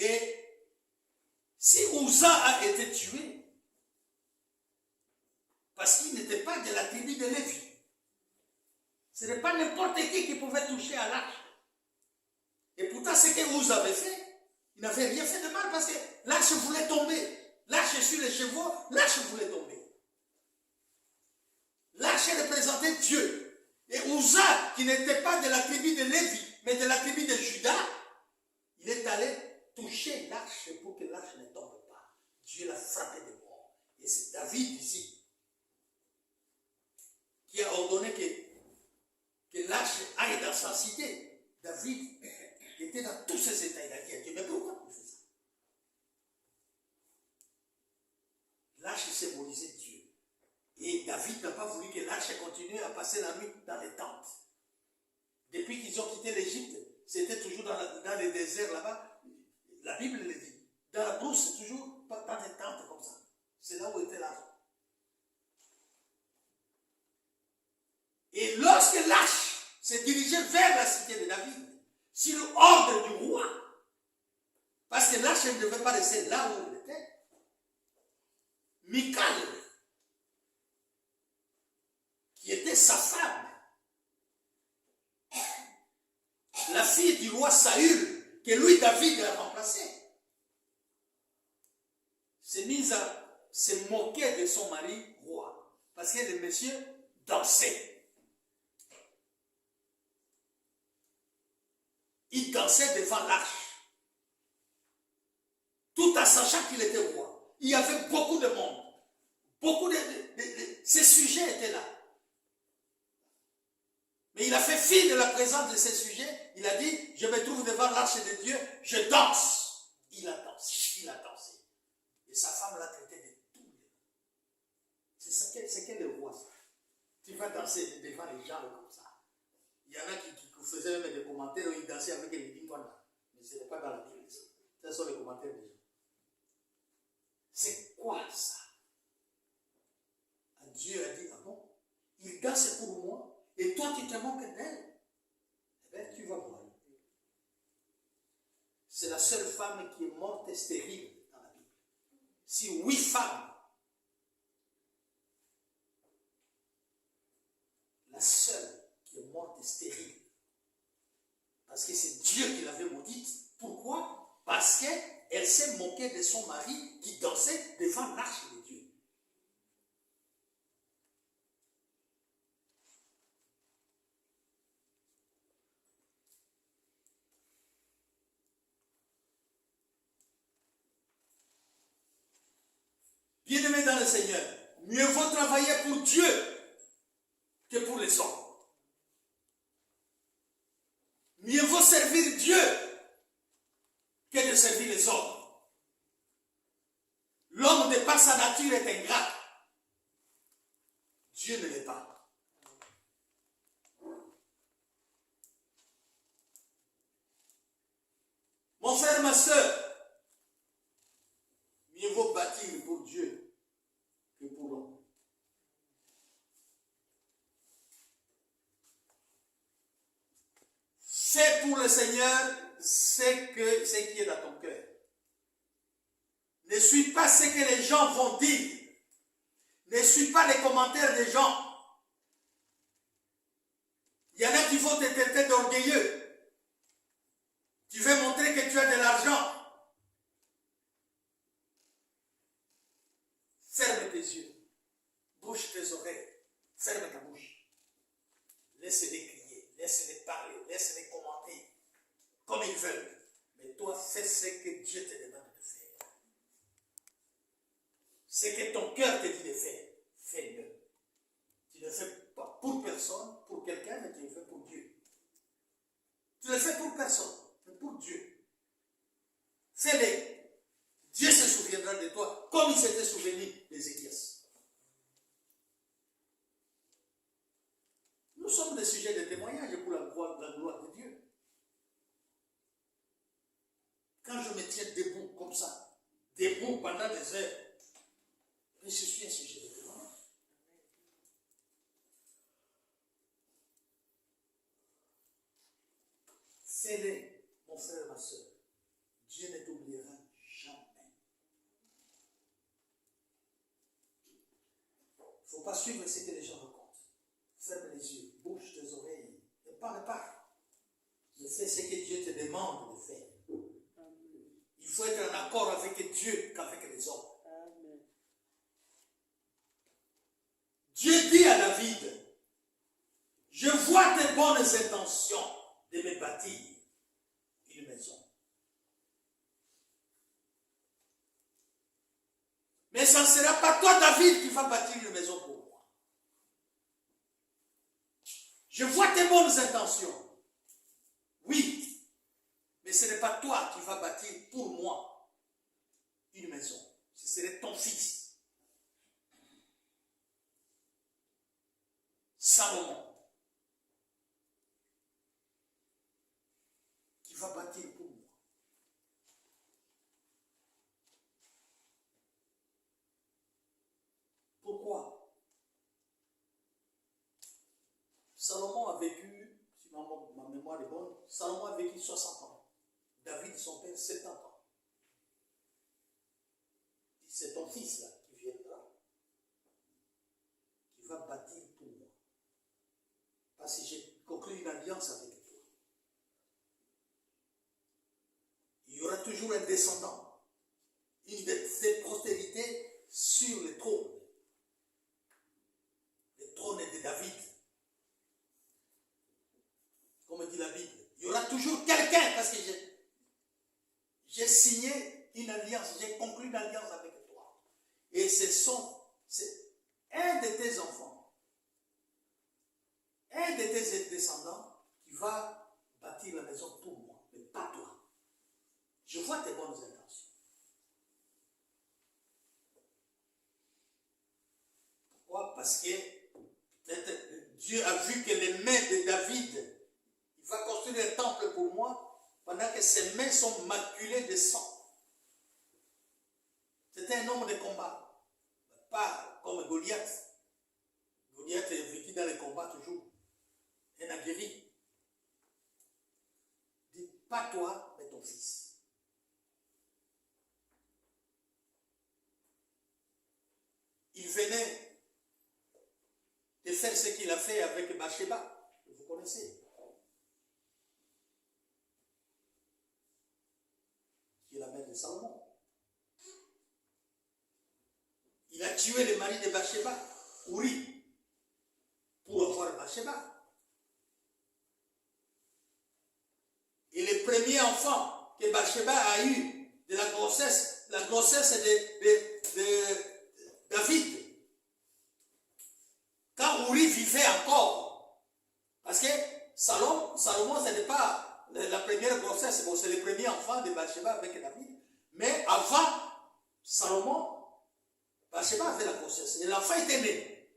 Et si Uza a été tué, parce qu'il n'était pas de la tribu de Lévi, ce n'est pas n'importe qui pouvait toucher à l'arche. Et pourtant, ce que Uza avait fait, il n'avait rien fait de mal parce que l'arche voulait tomber. L'arche sur les chevaux, l'arche voulait tomber. L'arche représentait Dieu. Et Uza, qui n'était pas de la tribu de Lévi, mais de la tribu de Juda, il est allé toucher l'arche pour que l'arche ne tombe pas. Dieu l'a frappé de mort. Et c'est David ici qui a ordonné que l'arche aille dans sa cité. David était dans tous ses états. Il a dit à Dieu, mais pourquoi tu fais ça? L'arche symbolisait Dieu. Et David n'a pas voulu que l'arche continue à passer la nuit dans les tentes. Depuis qu'ils ont quitté l'Égypte, c'était toujours dans les déserts là-bas. La Bible le dit. Dans la brousse, c'est toujours dans des tentes comme ça. C'est là où était l'arche. Et lorsque l'arche s'est dirigée vers la cité de David, sur l'ordre du roi, parce que l'arche ne devait pas rester là où elle était, Michal, qui était sa femme, la fille du roi Saül, que lui, David, a remplacé, s'est mise à se moquer de son mari roi. Parce que le monsieur dansait. il dansait devant l'arche. Tout en sachant qu'il était roi. Il y avait beaucoup de monde. Beaucoup ces sujets étaient là. Mais il a fait fi de la présence de ces sujets. Il a dit, je me trouve devant l'arche de Dieu, je danse. Il a dansé, il a dansé. Et sa femme l'a traité de tout. C'est quel le roi, ça? Tu vas danser devant les gens comme ça. Il y en a qui faisaient même des commentaires où ils dansaient avec les guignols. Mais ce n'est pas dans la Bible. Ce sont les commentaires des gens. C'est quoi ça? Dieu a dit, ah bon, il danse pour moi, et toi tu te moques d'elle. Eh bien, tu vas voir. C'est la seule femme qui est morte stérile dans la Bible. Si 8 femmes, la seule qui est morte stérile, parce que c'est Dieu qui l'avait maudite. Pourquoi? Parce qu'elle s'est moquée de son mari qui dansait devant l'arche de Dieu. Bien-aimés dans le Seigneur, mieux vaut travailler pour Dieu que pour les hommes. Mieux vaut servir Dieu que de servir les hommes. L'homme, de par sa nature, est ingrat. Dieu ne l'est pas. Mon frère, ma soeur, mieux vaut bâtir pour Dieu que pour l'homme. Fais pour le Seigneur ce qui est dans ton cœur. Ne suis pas ce que les gens vont dire. Ne suis pas les commentaires des gens. Il y en a qui vont te traiter d'orgueilleux. Tu veux montrer que tu as de l'argent. Ferme tes yeux. Bouche tes oreilles. Ferme ta bouche. Laisse-les crier. Laisse-les parler. Laisse-les commenter. Comme ils veulent. Mais toi, fais ce que Dieu te demande de faire. Ce que ton cœur te dit de faire. Fais-le. Tu ne le fais pas pour personne, pour quelqu'un, mais tu le fais pour Dieu. Tu le fais pour personne, mais pour Dieu. Fais-le. Dieu se souviendra de toi, comme il s'était souvenu d'Ézéchias. Nous sommes des sujets de témoignage pour la gloire de Dieu. Quand je me tiens debout comme ça, debout pendant des heures, je suis un sujet de témoignage. Fais-le, mon frère et ma soeur. Dieu ne t'oubliera jamais. Il ne faut pas suivre ce que les gens racontent. Ferme les yeux, bouge tes oreilles. Ne parle pas. Mais fais ce que Dieu te demande de faire. Il faut être en accord avec Dieu qu'avec les hommes. Dieu dit à David, je vois tes bonnes intentions de me bâtir une maison. Mais ce ne sera pas toi, David, qui vas bâtir une maison pour moi. Je vois tes bonnes intentions. Oui, mais ce n'est pas toi qui vas bâtir pour moi une maison. Ce serait ton fils. Salomon. Qui va bâtir pour moi. Pourquoi? Salomon a vécu, si ma mémoire est bonne, Salomon a vécu 60 ans. David, son père, 70 ans. C'est ton fils là qui viendra, qui va bâtir pour moi. Parce que j'ai conclu une alliance avec toi. Il y aura toujours un descendant, une de postérités sur le trône. Le trône est de David. Comme dit la Bible, il y aura toujours quelqu'un parce que j'ai signé une alliance, j'ai conclu une alliance avec toi. Et c'est un de tes enfants, un de tes descendants qui va bâtir la maison pour moi, mais pas toi. Je vois tes bonnes intentions. Pourquoi? Parce que Dieu a vu que les mains de David, il va construire un temple pour moi, pendant que ses mains sont maculées de sang. C'était un homme de combat, pas comme Goliath. Goliath est vécu dans les combats toujours. Un aguerri. Dit, pas toi, mais ton fils. Il venait de faire ce qu'il a fait avec Bathsheba, que vous connaissez. Qui est la mère de Salomon. Il a tué le mari de Bathsheba, Uri, pour avoir Bathsheba. Et le premier enfant que Bathsheba a eu de la grossesse de David, quand Uri vivait encore, parce que Salomon, ce n'est pas la première grossesse, bon, c'est le premier enfant de Bathsheba avec David, mais avant Salomon, Bathsheba avait la grossesse et l'enfant était né.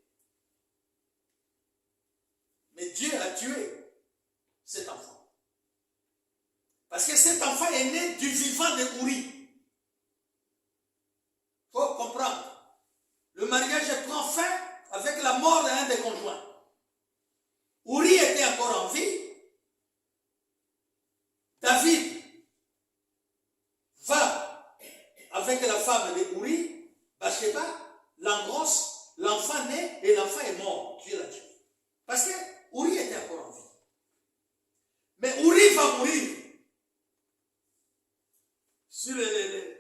Mais Dieu a tué cet enfant. Parce que cet enfant est né du vivant de Uri. Il faut comprendre. Le mariage prend fin avec la mort d'un des conjoints. Uri était encore en vie. David va avec la femme de Uri, Bathsheba, l'engrosse, l'enfant naît et l'enfant est mort. Dieu l'a tué. Parce que Uri était encore en vie. Mais Uri va mourir sur le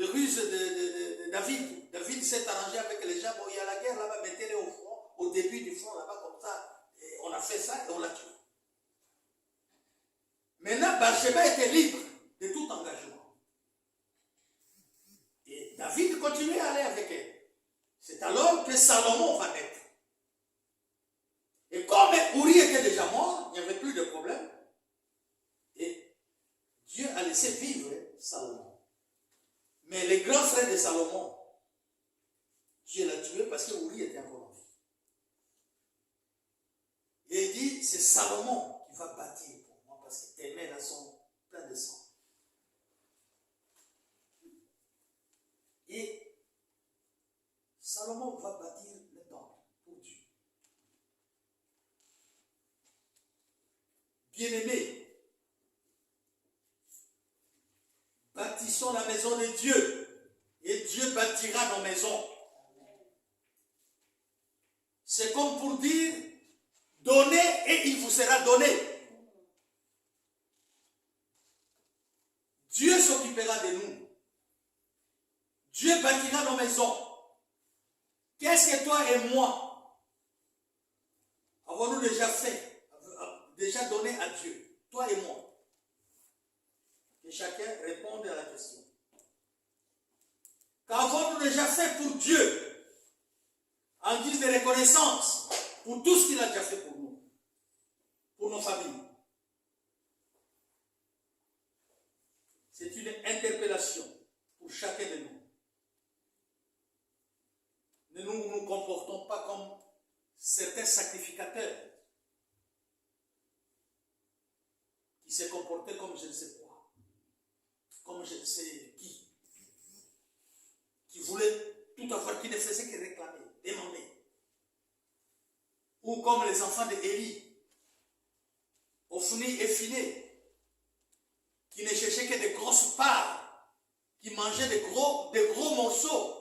ruse de David. David s'est arrangé avec les gens. Bon, il y a la guerre là-bas, mettez-les au front, au début du front là-bas, comme ça. Et on a fait ça et on l'a tué. Maintenant, Bathsheba était libre de tout engagement. Et David continuait à aller avec elle. C'est alors que Salomon va naître. Et comme Uri était déjà mort, il n'y avait plus de problème. Et Dieu a laissé vivre Salomon. Mais les grands frères de Salomon, Dieu l'a tué parce que Uri était encore en vie. Et il dit, c'est Salomon qui va bâtir pour moi parce que tes mains là sont pleines de sang. Et Salomon va bâtir le temple pour Dieu. Bien-aimés, bâtissons la maison de Dieu et Dieu bâtira nos maisons. C'est comme pour dire, donnez et il vous sera donné. Dieu s'occupera de nous. Dieu bâtira nos maisons. Qu'est-ce que toi et moi avons-nous déjà fait, déjà donné à Dieu, toi et moi? Que chacun réponde à la question. Qu'avons-nous déjà fait pour Dieu en guise de reconnaissance pour tout ce qu'il a déjà fait pour nous, pour nos familles? C'est une interpellation pour chacun de nous. Ne nous comportons pas comme certains sacrificateurs qui se comportaient comme je ne sais quoi, comme je ne sais qui voulaient tout avoir, qui ne faisaient que réclamer, demander. Ou comme les enfants d'Élie, Ophni et Phiné, qui ne cherchaient que des grosses parts, qui mangeaient des gros morceaux,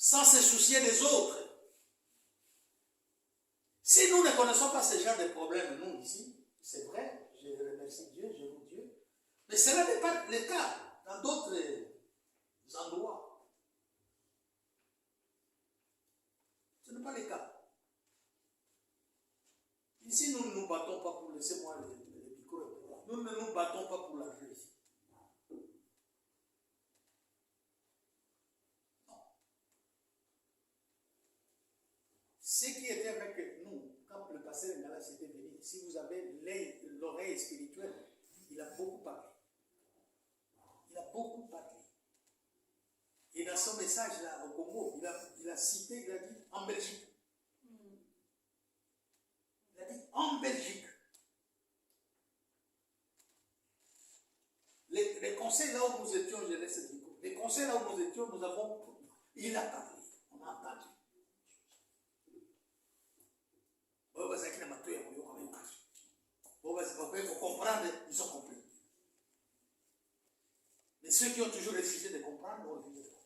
sans se soucier des autres. Si nous ne connaissons pas ce genre de problème, nous ici, c'est vrai, je remercie Dieu, je loue Dieu, mais cela n'est pas le cas dans d'autres endroits. Ce n'est pas le cas. Ici, nous ne nous battons pas pour laisser moi le micro. Nous ne nous battons pas pour l'argent ici. Non. Ce qui était avec nous, quand le pasteur Ngala s'était venu, si vous avez l'oreille spirituelle, il a beaucoup parlé. Il a beaucoup parlé. Et dans son message là, au Congo, il a cité, il a dit en Belgique. Il a dit en Belgique. Les conseils là où nous étions, je laisse cette micro. Les conseils là où nous étions, nous avons. Il a parlé. On a entendu. Il faut comprendre, ils ont compris. Mais ceux qui ont toujours refusé de comprendre, ont refusé de comprendre.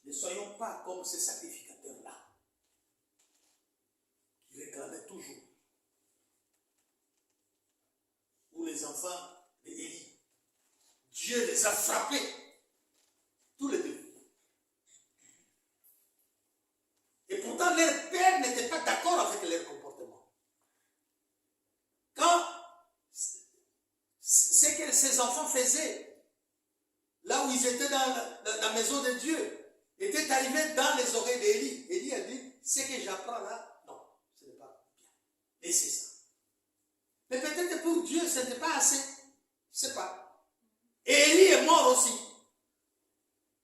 Ne soyons pas comme ces sacrificateurs-là, qui réclamaient toujours. Ou les enfants d'Élie. Dieu les a frappés, tous les deux. Et pourtant, leur père n'était pas d'accord avec leur comportement. Quand ce que ces enfants faisaient, là où ils étaient dans la maison de Dieu, était arrivé dans les oreilles d'Élie. Élie a dit, ce que j'apprends là, non, ce n'est pas bien. Et c'est ça. Mais peut-être que pour Dieu, ce n'était pas assez. Je ne sais pas. Et Élie est mort aussi.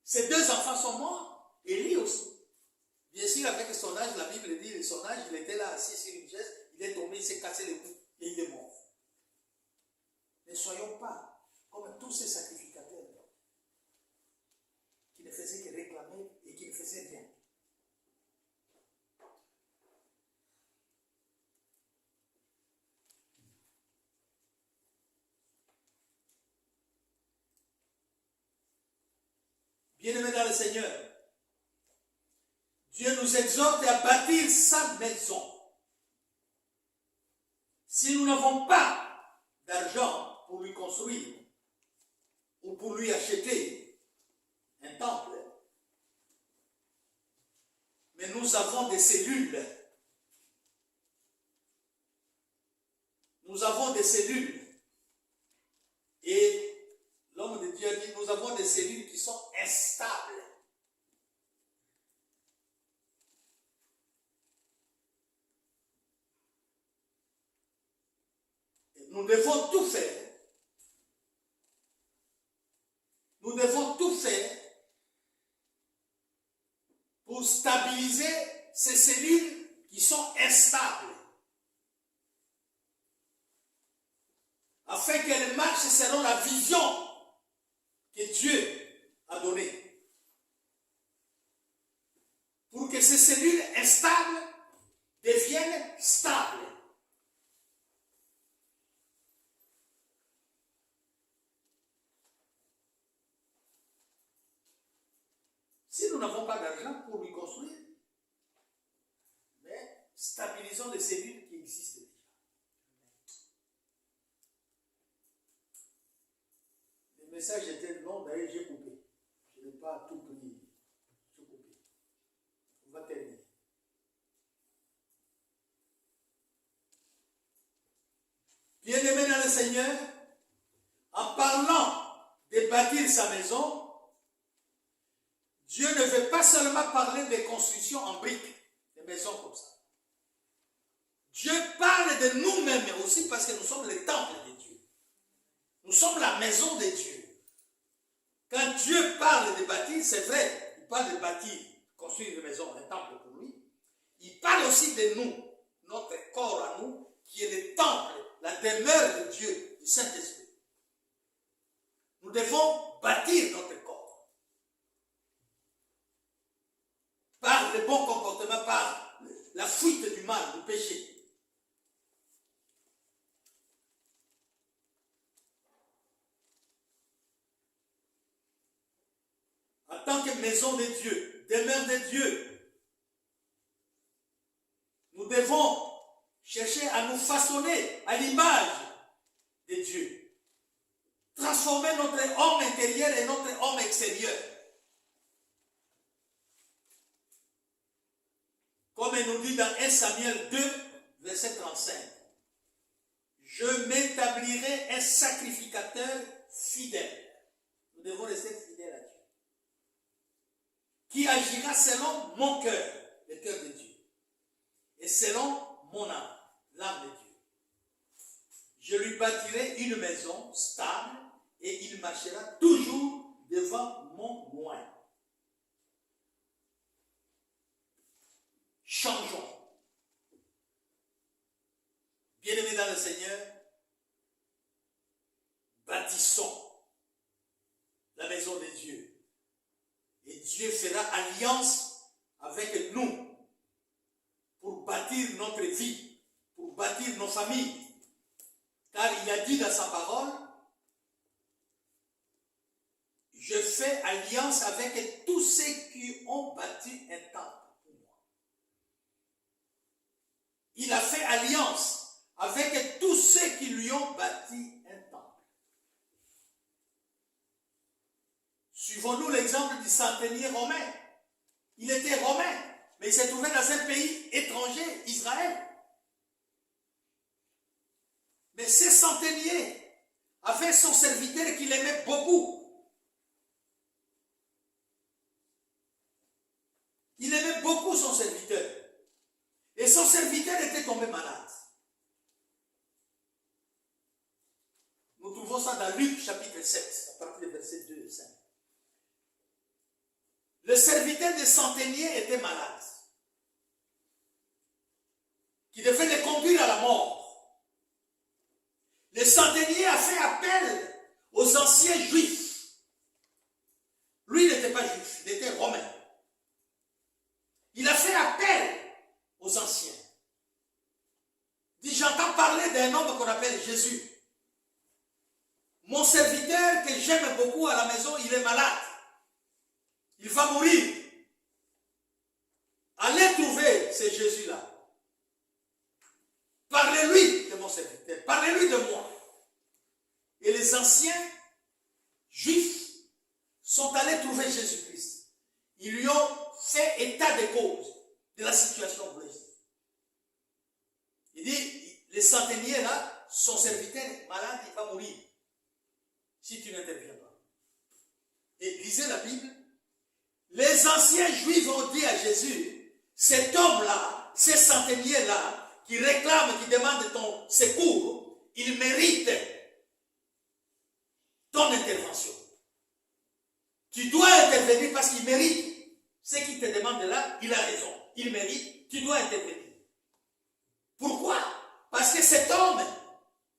Ces deux enfants sont morts. Élie aussi. Bien sûr, avec son âge, la Bible dit, son âge, il était là assis sur une chaise, il est tombé, il s'est cassé les coups et il est mort. Ne soyons pas comme tous ces sacrificateurs qui ne faisaient que réclamer et qui ne faisaient rien. Bien-aimés dans le Seigneur, Dieu nous exhorte à bâtir sa maison. Si nous n'avons pas d'argent pour lui construire ou pour lui acheter un temple, mais nous avons des cellules. Nous avons des cellules. Et l'homme de Dieu a dit, nous avons des cellules qui sont instables. Et nous devons tout faire. Nous devons tout faire pour stabiliser ces cellules qui sont instables. Afin qu'elles marchent selon la vision que Dieu a donnée. Pour que ces cellules instables deviennent stables. Si nous n'avons pas d'argent pour lui construire, mais stabilisons les cellules qui existent déjà. Le message était long, d'ailleurs j'ai coupé. Je n'ai pas tout pris. J'ai coupé. On va terminer. Bien-aimés dans le Seigneur, en parlant de bâtir sa maison, Dieu ne veut pas seulement parler des constructions en briques, des maisons comme ça. Dieu parle de nous-mêmes aussi parce que nous sommes le temple de Dieu. Nous sommes la maison de Dieu. Quand Dieu parle de bâtir, c'est vrai, il parle de bâtir, construire une maison, un temple pour lui. Il parle aussi de nous, notre corps à nous, qui est le temple, la demeure de Dieu, du Saint-Esprit. Nous devons bâtir notre corps. Par le bon comportement, par la fuite du mal, du péché. En tant que maison de Dieu, demeure de Dieu, nous devons chercher à nous façonner à l'image de Dieu. transformer notre homme intérieur et notre homme extérieur. Comme il nous dit dans 1 Samuel 2, verset 35. Je m'établirai un sacrificateur fidèle. Nous devons rester fidèles à Dieu. Qui agira selon mon cœur, le cœur de Dieu. Et selon mon âme, l'âme de Dieu. Je lui bâtirai une maison stable et il marchera toujours devant mon moyen. Changeons. Bien-aimés dans le Seigneur, bâtissons la maison de Dieu. Et Dieu fera alliance avec nous pour bâtir notre vie, pour bâtir nos familles. Car il a dit dans sa parole, je fais alliance avec tous ceux qui ont bâti un temple pour moi. Il a fait alliance avec tous ceux qui lui ont bâti un temple. Suivons-nous l'exemple du centenier romain. Il était romain, mais il s'est trouvé dans un pays étranger, Israël. Mais ce centenier avait son serviteur qu'il aimait beaucoup. Il aimait beaucoup son serviteur. Et son serviteur était tombé malade. Nous trouvons ça dans Luc chapitre 7, à partir du verset 2 et 5. Le serviteur de centenier était malade, qui devait le conduire à la mort. Le centenier a fait appel aux anciens juifs. Lui n'était pas juif, il était romain. Il a fait appel aux anciens. Il dit, j'entends parler d'un homme qu'on appelle Jésus. Mon serviteur que j'aime beaucoup à la maison, il est malade. Il va mourir. Allez trouver ce Jésus-là. Parlez-lui de mon serviteur. Parlez-lui de moi. Et les anciens juifs sont allés trouver Jésus-Christ. Ils lui ont fait état de cause de la situation blessée. Il dit, le centenier là, son serviteur malade, il va mourir. Si tu n'interviens pas. Et lisez la Bible. Les anciens juifs ont dit à Jésus, cet homme-là, ce centenier-là, qui réclame, qui demande ton secours, il mérite ton intervention. Tu dois intervenir parce qu'il mérite. Ce qu'il te demande là, il a raison. Il mérite, tu dois intervenir. Pourquoi? Parce que cet homme,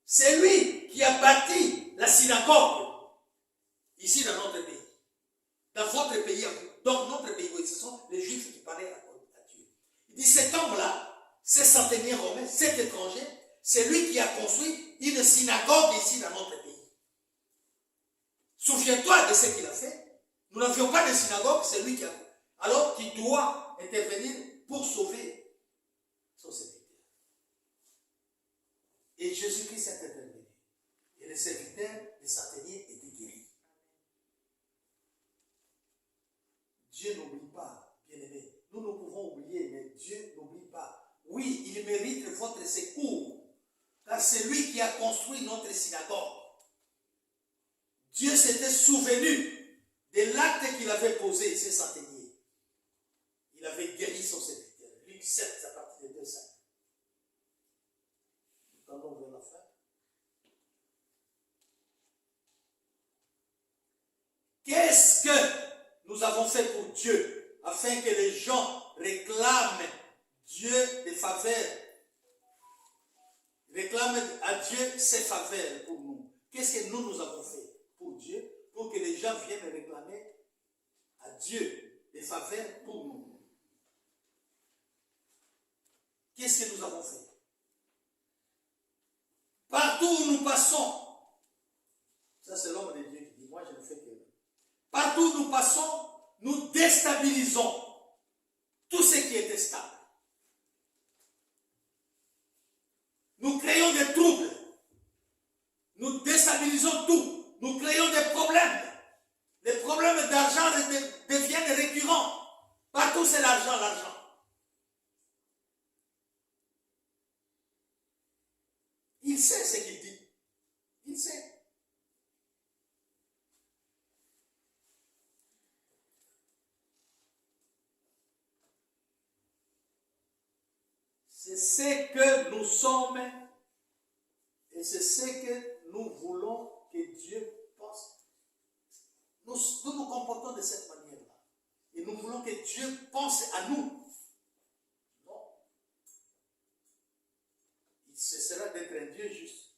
c'est lui qui a bâti la synagogue ici dans notre pays. Dans votre pays, donc notre pays, oui, ce sont les Juifs qui parlaient à Dieu. Il dit, cet homme-là, ce centenier romain, cet étranger, c'est lui qui a construit une synagogue ici dans notre pays. Souviens-toi de ce qu'il a fait. Nous n'avions pas de synagogue, c'est lui qui a fait. Alors, tu dois intervenir pour sauver son serviteur. Et Jésus-Christ est intervenu. Et le serviteur du centenier était guéri. Dieu n'oublie pas, bien-aimés. Nous pouvons oublier, mais Dieu n'oublie pas. Oui, il mérite votre secours, car c'est lui qui a construit notre synagogue. Dieu s'était souvenu de l'acte qu'il avait posé, ce centenier. Il avait guéri son serviteur. Luc 7, à partir de 2,5. Nous tendons vers la fin. Qu'est-ce que nous avons fait pour Dieu afin que les gens réclament Dieu des faveurs, réclament à Dieu ses faveurs pour nous? Qu'est-ce que nous avons fait pour Dieu pour que les gens viennent réclamer à Dieu des faveurs pour nous? Qu'est-ce que nous avons fait? Partout où nous passons, ça c'est l'homme de Dieu qui dit, moi je ne fais que... Partout où nous passons, nous déstabilisons tout ce qui était stable. Nous créons des troubles. Nous déstabilisons tout. Nous Il sait ce qu'il dit. Il sait. C'est ce que nous sommes et c'est ce que nous voulons que Dieu pense. Nous nous comportons de cette manière-là. Et nous voulons que Dieu pense à nous. Non. Il cessera d'être un Dieu juste.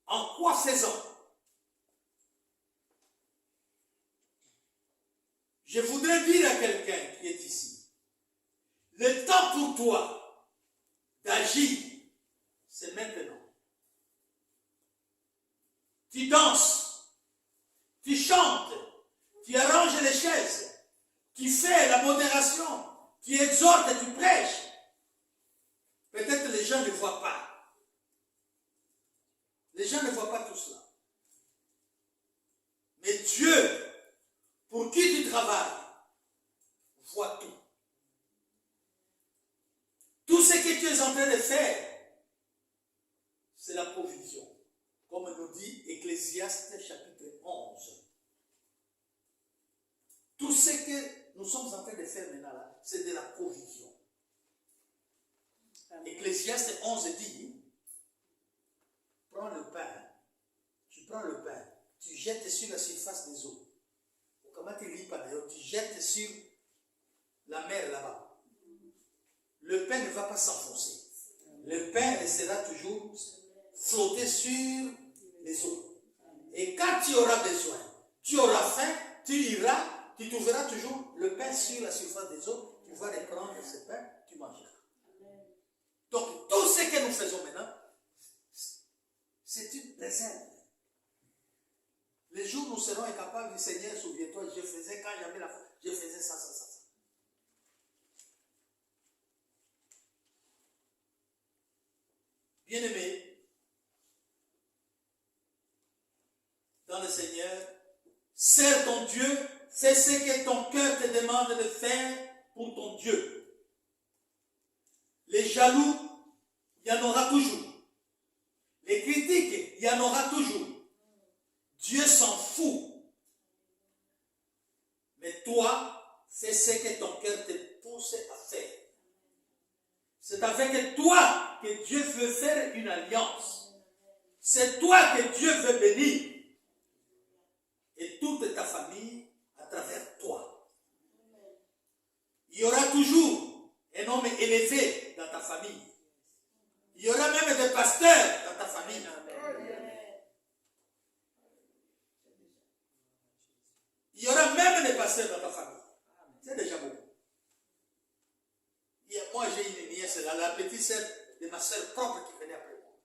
En quoi faisant? Je voudrais dire à quelqu'un qui est ici, le temps pour toi d'agir, c'est maintenant. Tu danses, tu chantes, tu arranges les chaises, tu fais la modération, tu exhortes et tu prêches. Peut-être les gens ne voient pas. Les gens ne voient pas tout cela. Mais Dieu, pour qui tu travailles, voit tout. Tout ce que tu es en train de faire, c'est la provision. Comme nous dit Ecclésiaste chapitre 11. Tout ce que nous sommes en train de faire maintenant là, c'est de la provision. Ecclésiaste 11 dit, prends le pain, tu prends le pain, tu jettes sur la surface des eaux. Comment tu lis pas d'ailleurs, tu jettes sur la mer là-bas. Le pain ne va pas s'enfoncer. Le pain restera toujours flotter sur les eaux. Et quand tu auras besoin, tu auras faim, tu iras, tu trouveras toujours le pain sur la surface des eaux, tu vas reprendre ce pain, tu mangeras. Donc tout ce que nous faisons maintenant, c'est une réserve. Les jours où nous serons incapables du Seigneur, souviens-toi, je faisais quand j'avais la foi, je faisais ça. Bien-aimé, dans le Seigneur, sers ton Dieu, fais ce que ton cœur te demande de faire pour ton Dieu. Les jaloux, il y en aura toujours. Les critiques, il y en aura toujours. Dieu s'en fout. Mais toi, fais ce que ton cœur te pousse à faire. C'est avec toi que Dieu veut faire une alliance. C'est toi que Dieu veut bénir. Et toute ta famille à travers toi. Il y aura toujours un homme élevé dans ta famille. Il y aura même des pasteurs dans ta famille. Il y aura même des pasteurs dans ta famille. C'est déjà beaucoup. Moi, j'ai une nièce, la petite sœur de ma sœur propre qui venait après moi.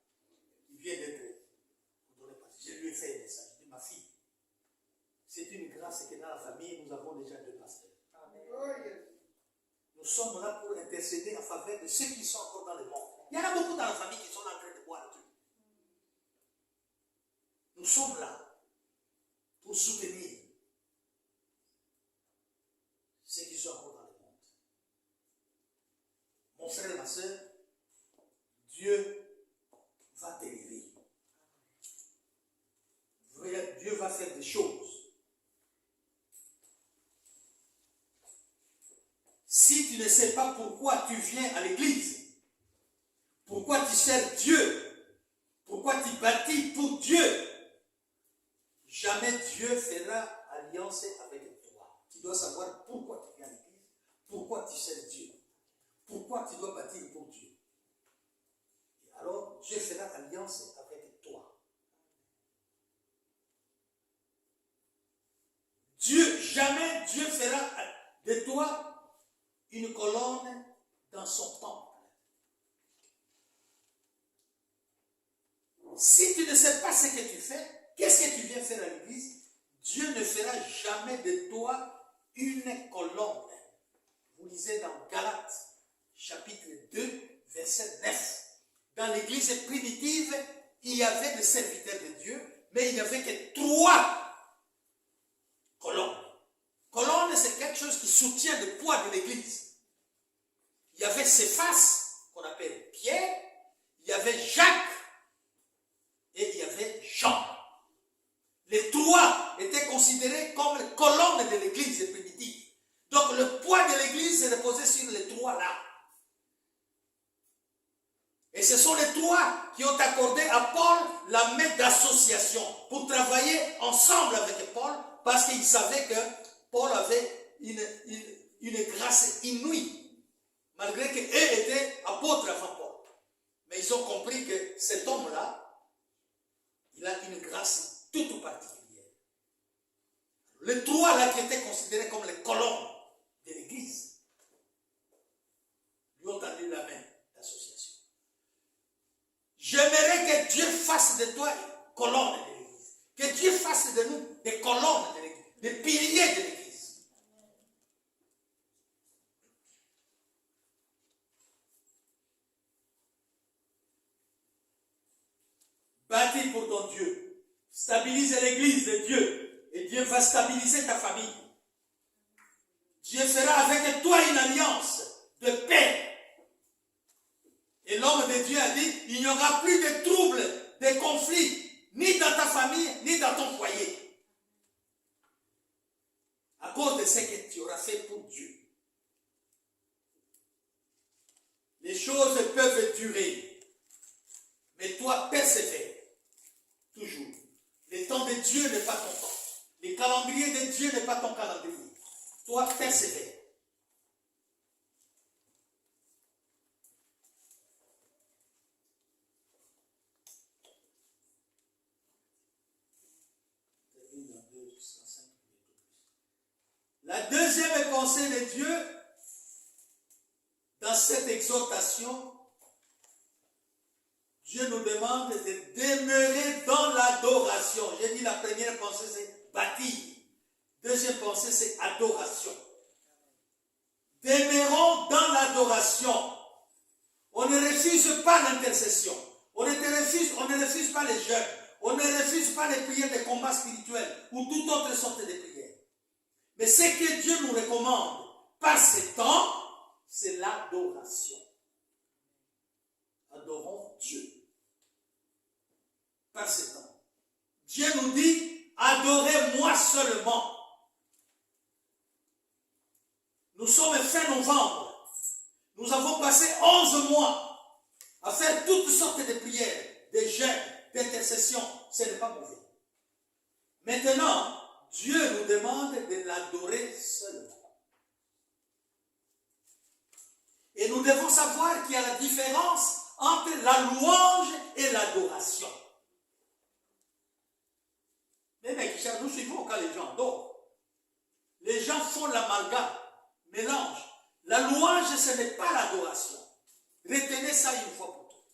Il vient d'être. Je lui ai fait un message. Je dis, ma fille, c'est une grâce que dans la famille, nous avons déjà 2 pasteurs. Amen. Nous sommes là pour intercéder en faveur de ceux qui sont encore dans le monde. Il y en a beaucoup dans la famille qui sont en train de boire tout. Nous sommes là pour soutenir ceux qui sont encore dans le monde. Mon frère et ma soeur, Dieu va t'élever. Dieu va faire des choses. Si tu ne sais pas pourquoi tu viens à l'église, pourquoi tu sers Dieu, pourquoi tu bâtis pour Dieu, jamais Dieu fera alliance avec toi. Tu dois savoir pourquoi tu viens à l'église, pourquoi tu sers Dieu, pourquoi tu dois bâtir pour Dieu. Et alors, Dieu fera alliance avec toi. Jamais Dieu fera de toi une colonne dans son temple. Si tu ne sais pas ce que tu fais, qu'est-ce que tu viens faire à l'église? Dieu ne fera jamais de toi une colonne. Vous lisez dans Galates, chapitre 2, verset 9. Dans l'église primitive, il y avait des serviteurs de Dieu, mais il n'y avait que 3 colonnes. Colonne, c'est quelque chose qui soutient le poids de l'église. Il y avait Céphas, qu'on appelle considérés comme les colonnes de l'église primitive. Donc le poids de l'église est reposé sur les trois là. Et ce sont les trois qui ont accordé à Paul la main d'association pour travailler ensemble avec Paul parce qu'ils savaient que Paul avait une grâce inouïe, malgré qu'eux étaient apôtres avant Paul. Mais ils ont compris que cet homme-là, il a une grâce toute particulière. Les trois là qui étaient considérés comme les colonnes de l'église lui ont tendu la main d'association. J'aimerais que Dieu fasse de toi une colonne de l'église. Que Dieu fasse de nous des colonnes de l'église, des piliers de l'église. Bâtis pour ton Dieu. Stabilise l'église de Dieu. Et Dieu va stabiliser ta famille. Dieu fera avec toi une alliance de paix. Et l'homme de Dieu a dit, il n'y aura plus de troubles, de conflits, ni dans ta famille, ni dans ton foyer. À cause de ce que tu auras fait pour Dieu. Les choses peuvent durer, mais toi persévère. Toujours. Le temps de Dieu n'est pas ton temps. Le calendrier de Dieu n'est pas ton calendrier. Toi persévère. La deuxième pensée de Dieu dans cette exhortation, Dieu nous demande de demeurer dans l'adoration. J'ai dit la première pensée c'est bâtir. Deuxième pensée c'est adoration. Demeurons dans l'adoration. On ne refuse pas l'intercession. On ne refuse pas les jeûnes. On ne refuse pas les prières de combat spirituel ou toute autre sorte de prière. Mais ce que Dieu nous recommande par ce temps, c'est l'adoration. Adorons Dieu. Par ce temps. Dieu nous dit, adorez-moi seulement. Nous sommes fin novembre. Nous avons passé 11 mois à faire toutes sortes de prières, de jeûnes, d'intercessions. Ce n'est pas mauvais. Maintenant, Dieu nous demande de l'adorer seulement. Et nous devons savoir qu'il y a la différence entre la louange et l'adoration. Les mecs, nous suivons quand les gens adorent. Les gens font l'amalgame, mélange. La louange, ce n'est pas l'adoration. Retenez ça une fois pour toutes.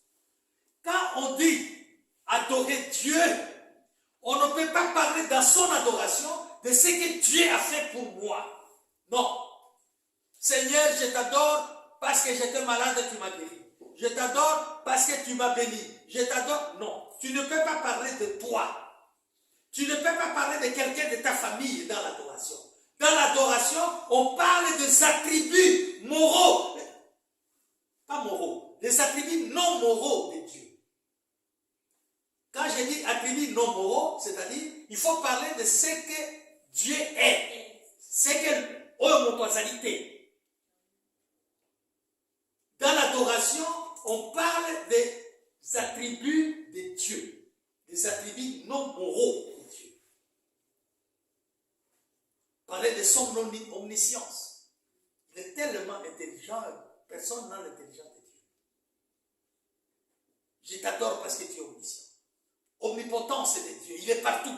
Quand on dit adorer Dieu, on ne peut pas parler dans son adoration de ce que Dieu a fait pour moi. Non. Seigneur, je t'adore parce que j'étais malade, tu m'as guéri. Je t'adore parce que tu m'as béni. Je t'adore. Non. Tu ne peux pas parler de toi. Tu ne peux pas parler de quelqu'un de ta famille dans l'adoration. Dans l'adoration, on parle des attributs moraux. Pas moraux. Des attributs non moraux de Dieu. Quand je dis attributs non moraux, c'est-à-dire, il faut parler de ce que Dieu est. Ce que homosexualité. Dans l'adoration, on parle des attributs de Dieu. Des attributs non moraux de Dieu. Parler de son omniscience. Il est tellement intelligent, personne n'a l'intelligence de Dieu. Je t'adore parce que tu es omniscient. Omnipotence de Dieu, il est partout.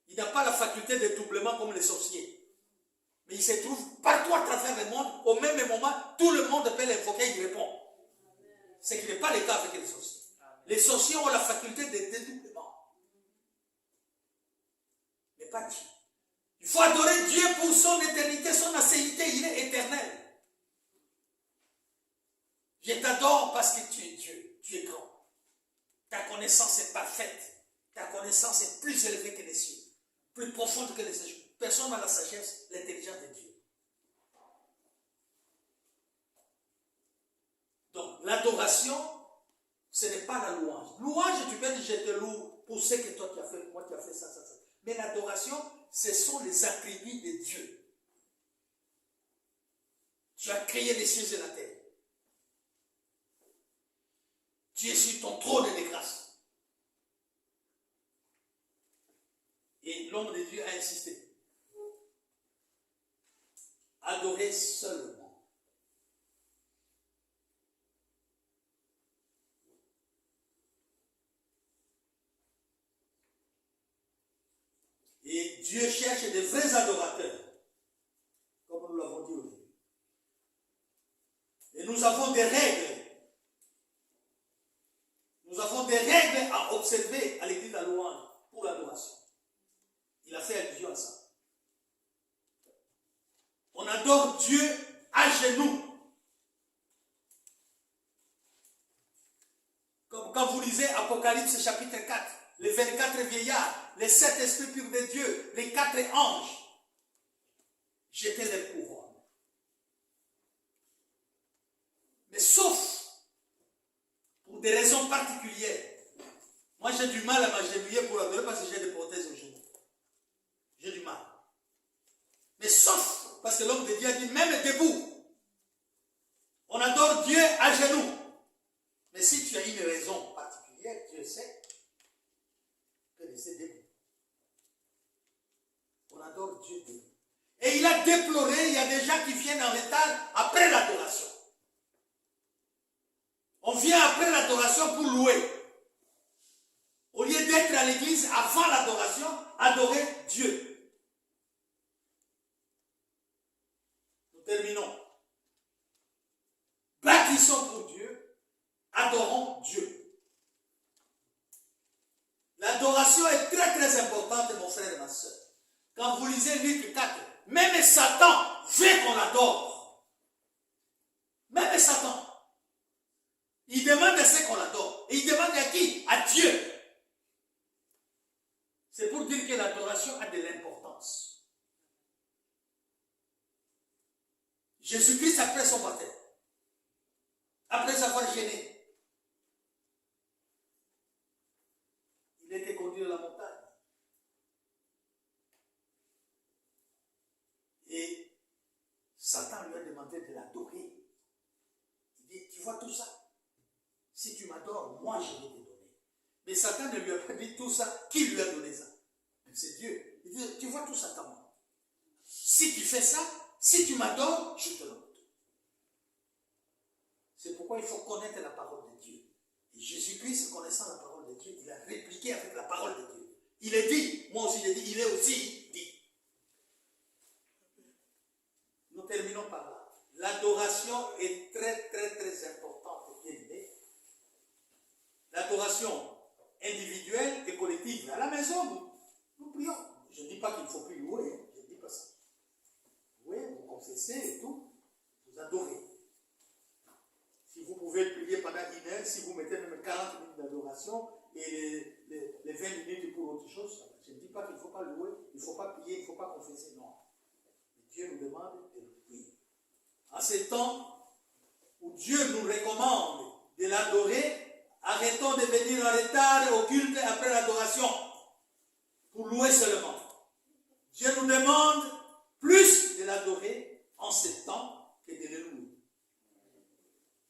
Il n'a pas la faculté de doublement comme les sorciers. Mais il se trouve partout à travers le monde, au même moment, tout le monde peut l'invoquer, il répond. Ce qui n'est pas le cas avec les sorciers. Les sorciers ont la faculté de dédoublement. Mais pas Dieu. Il faut adorer Dieu pour son éternité, son ancienneté, il est éternel. Je t'adore parce que tu es Dieu, tu es grand. Ta connaissance est parfaite. Ta connaissance est plus élevée que les cieux. Plus profonde que les cieux. Personne n'a la sagesse, l'intelligence de Dieu. Donc, l'adoration, ce n'est pas la louange. Louange, tu peux dire, je te loue pour ce que toi tu as fait, moi tu as fait ça, ça, ça. Mais l'adoration, ce sont les attributs de Dieu. Tu as créé les cieux et la terre. Tu es sur ton trône de grâce. Et l'homme de Dieu a insisté. Adorer seulement. Et Dieu cherche des vrais adorateurs, comme nous l'avons dit au début. Et nous avons des règles. Nous avons des règles à observer à l'église de la louange pour l'adoration. Il a fait allusion à ça. On adore Dieu à genoux. Comme quand vous lisez Apocalypse chapitre 4, les 24 vieillards, les 7 esprits purs de Dieu, les 4 anges, jetaient les couronnes. Mais sauf pour des raisons particulières. Moi j'ai du mal à m'agenouiller pour adorer parce que j'ai des prothèses au genou. J'ai du mal. Mais sauf parce que l'homme de Dieu a dit même debout. On adore Dieu à genoux. Mais si tu as une raison particulière, Dieu sait que laisser debout. On adore Dieu debout. Et il a déploré, il y a des gens qui viennent en retard après l'adoration. On vient après l'adoration pour louer. Au lieu d'être à l'église avant l'adoration, adorer Dieu. Nous terminons. Bâtissons pour Dieu, adorons Dieu. L'adoration est très très importante, mon frère et ma soeur. Quand vous lisez Luc 4, même Satan veut qu'on l'adore. Même Satan. Il demande à ce qu'on l'adore. Et il demande à qui? À Dieu. C'est pour dire que l'adoration a de l'importance. Jésus-Christ, après son baptême, après avoir gêné, il était conduit à la montagne. Et Satan lui a demandé de l'adorer. Il dit, tu vois tout ça? Si tu m'adores, moi je vais te donner. Mais Satan ne lui a pas dit tout ça. Qui lui a donné ça? C'est Dieu. Il dit, tu vois tout ça, Satan. Si tu fais ça, si tu m'adores, je te donne. C'est pourquoi il faut connaître la parole de Dieu. Et Jésus-Christ, connaissant la parole de Dieu, il a répliqué avec la parole de Dieu. Il est dit, moi aussi j'ai dit, il est aussi dit. Nous terminons par là. L'adoration est très très très importante, bien aimé. L'adoration individuelle et collective. À la maison, nous prions. Je ne dis pas qu'il ne faut plus louer, je ne dis pas ça. Louer, vous confessez et tout, vous adorez. Si vous pouvez prier pendant une heure, si vous mettez même 40 minutes d'adoration et les 20 minutes pour autre chose, je ne dis pas qu'il ne faut pas louer, il ne faut pas prier, il ne faut pas confesser, non. Mais Dieu nous demande de prier. En ces temps où Dieu nous recommande de l'adorer, arrêtons de venir en retard au culte après l'adoration pour louer seulement. Dieu nous demande plus de l'adorer en ces temps que de le louer.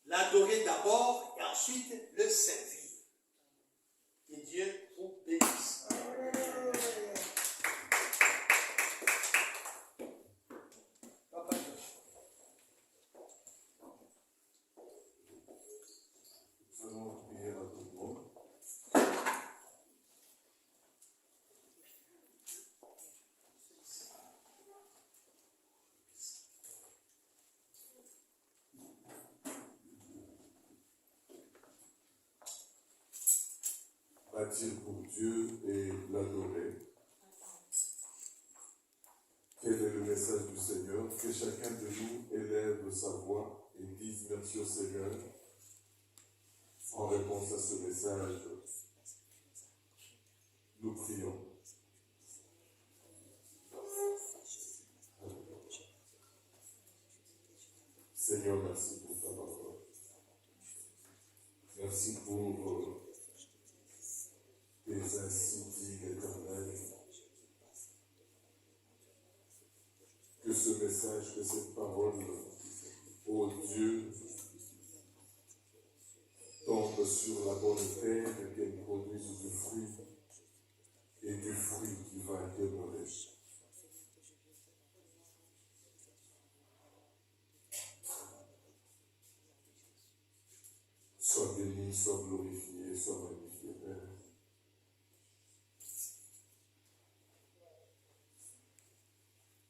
L'adorer d'abord et ensuite le servir. Que Dieu vous bénisse. Papa,
nous allons prier à tout le monde. Bâtir pour Dieu et l'adorer. Quel est le message du Seigneur? Que chacun de nous élève sa voix et dise merci au Seigneur. En réponse à ce message, nous prions. Seigneur, merci pour ta parole. Merci pour tes insidies éternels. sache que cette parole, ô Dieu, tombe sur la bonne terre et qu'elle produise du fruit, et du fruit qui va demeurer. Sois béni, sois glorifié, sois magnifié, Père.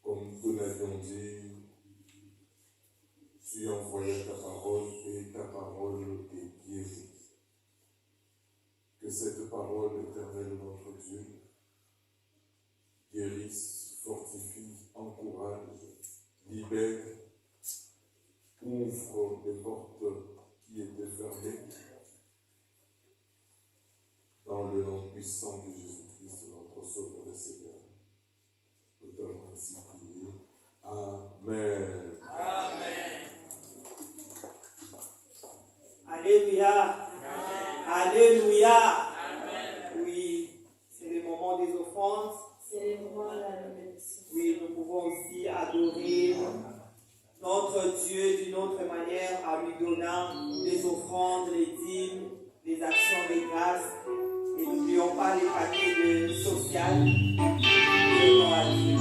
Comme nous l'avions dit, tu envoyais ta parole et ta parole est guérie. Que cette parole éternelle, notre Dieu, guérisse, fortifie, encourage, libère, ouvre les portes qui étaient fermées. Dans le nom puissant de Jésus-Christ, notre Sauveur et Seigneur. Nous t'avons ainsi prié. Amen.
Amen.
Alléluia. Alléluia. Amen. Oui, c'est le moment des offrandes.
C'est le moment de la bénédiction.
Oui, nous pouvons aussi adorer notre Dieu d'une autre manière en lui donnant les offrandes, les dîmes, les actions de grâce. Et n'oublions pas les paquets de social. Donnons à Dieu.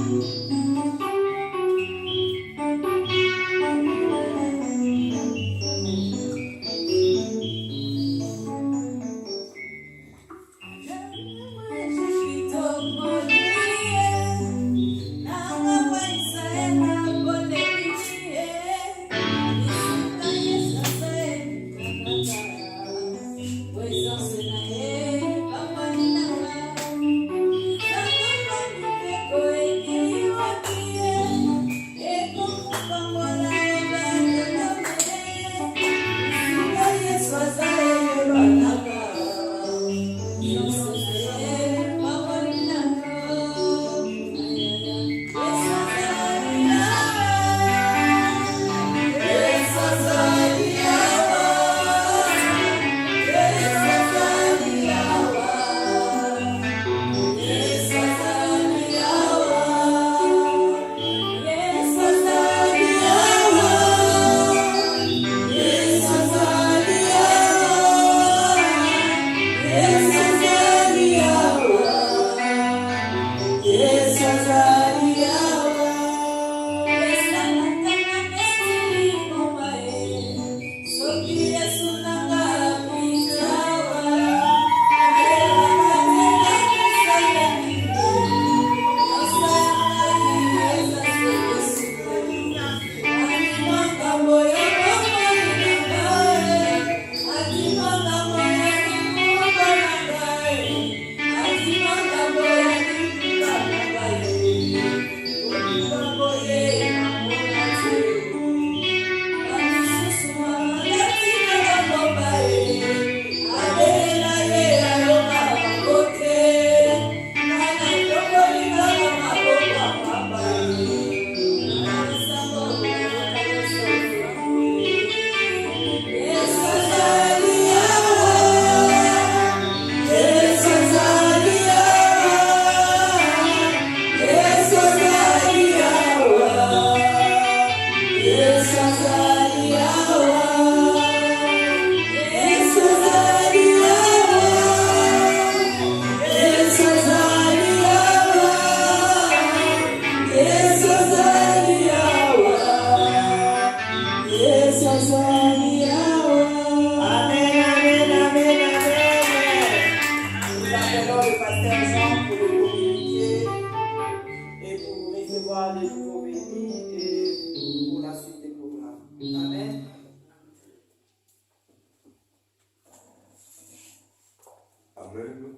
Amen.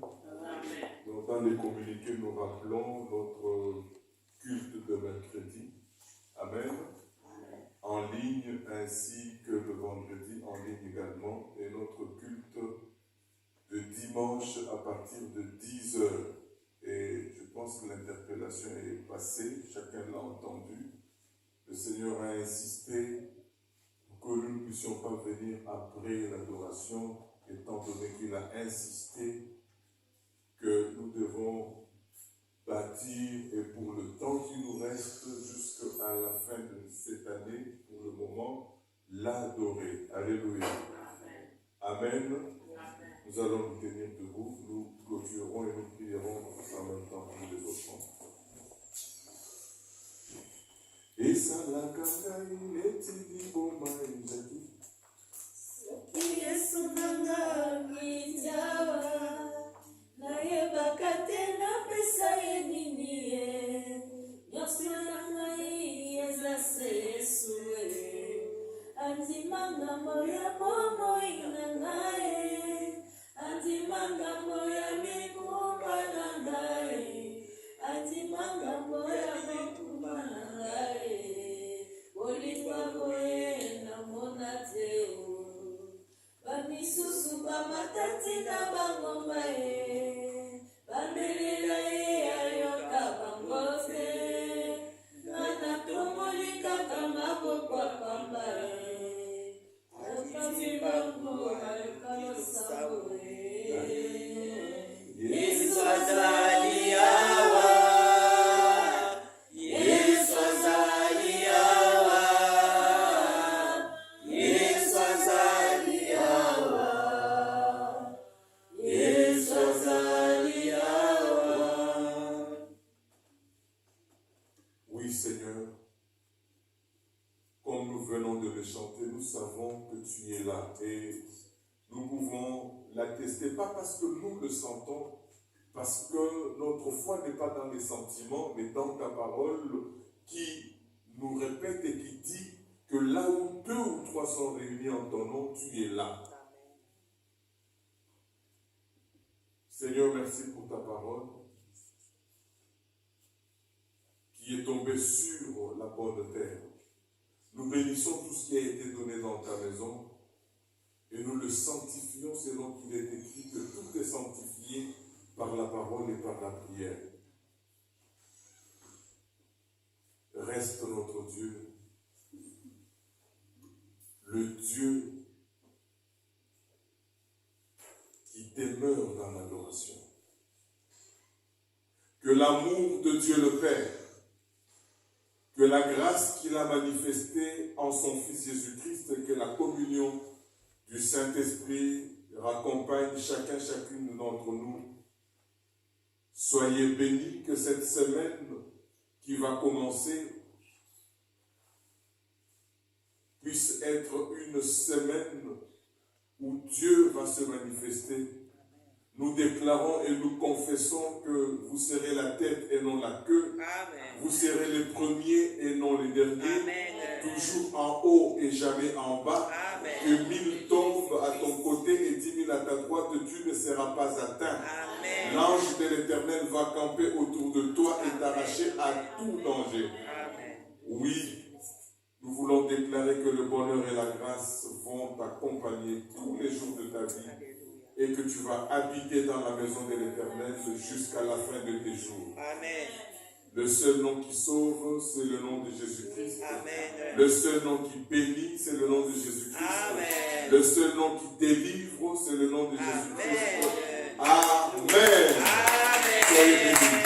Dans les communiqués, nous rappelons notre culte de mercredi. Amen. En ligne ainsi que le vendredi en ligne également. Et notre culte de dimanche à partir de 10 heures. Et je pense que l'interpellation est passée, chacun l'a entendu. Le Seigneur a insisté pour que nous ne puissions pas venir après l'adoration, étant donné qu'il a insisté que nous devons bâtir et pour le temps qui nous reste jusqu'à la fin de cette année, pour le moment, l'adorer. Alléluia. Amen. Nous allons nous tenir debout, nous clôturerons et nous prierons en même temps pour les autres. Et ça la kanga il est dit bon maïzaki.
Yesu nanga kijawa na yebaka tena pesa ye nini ye nyonso na ngai eza se Yesu andimanga moya bomoi na ngai andimanga moya mikumba na ngai andimanga moya mikumba na ngai olimba boye na mona teo bamisusu bamatati na bangomba ye bamelela ye ayoka bango te ngana tomoli kaka maboko apamba ye ayoka mibango ayoka losambo ye Yesu azali awa Yesu azali awa Yesu azali awa Yesu azali awa.
Oui, Seigneur, comme nous venons de le chanter, nous savons que tu es là et nous pouvons l'attester, pas parce que nous le sentons, parce que notre foi n'est pas dans les sentiments, mais dans ta parole qui nous répète et qui dit que là où 2 ou 3 sont réunis en ton nom, tu es là. Seigneur, merci pour ta parole qui est tombée sur la bonne terre. Nous bénissons tout ce qui a été donné dans ta maison et nous le sanctifions selon qu'il est écrit que tout est sanctifié par la parole et par la prière. Reste notre Dieu, le Dieu qui demeure dans l'adoration. Que l'amour de Dieu le Père, que la grâce qu'il a manifestée en son Fils Jésus-Christ et que la communion du Saint-Esprit raccompagne chacune d'entre nous. Soyez bénis, que cette semaine qui va commencer puisse être une semaine où Dieu va se manifester. Nous déclarons et nous confessons que vous serez la tête et non la queue.
Amen.
Vous serez les premiers et non les derniers.
Amen.
Toujours en haut et jamais en bas.
Amen.
Que 1000 tombent à ton côté et 10 000 à ta droite, tu ne seras pas atteint.
Amen.
L'ange de l'Éternel va camper autour de toi et t'arracher à tout danger.
Amen.
Oui, nous voulons déclarer que le bonheur et la grâce vont t'accompagner tous les jours de ta vie et que tu vas habiter dans la maison de l'Éternel jusqu'à la fin de tes jours.
Amen.
Le seul nom qui sauve, c'est le nom de Jésus-Christ.
Amen.
Le seul nom qui bénit, c'est le nom de Jésus-Christ.
Amen.
Le seul nom qui délivre, c'est le nom de Jésus-Christ.
Amen.
Amen.
Amen.
Soyez bénis.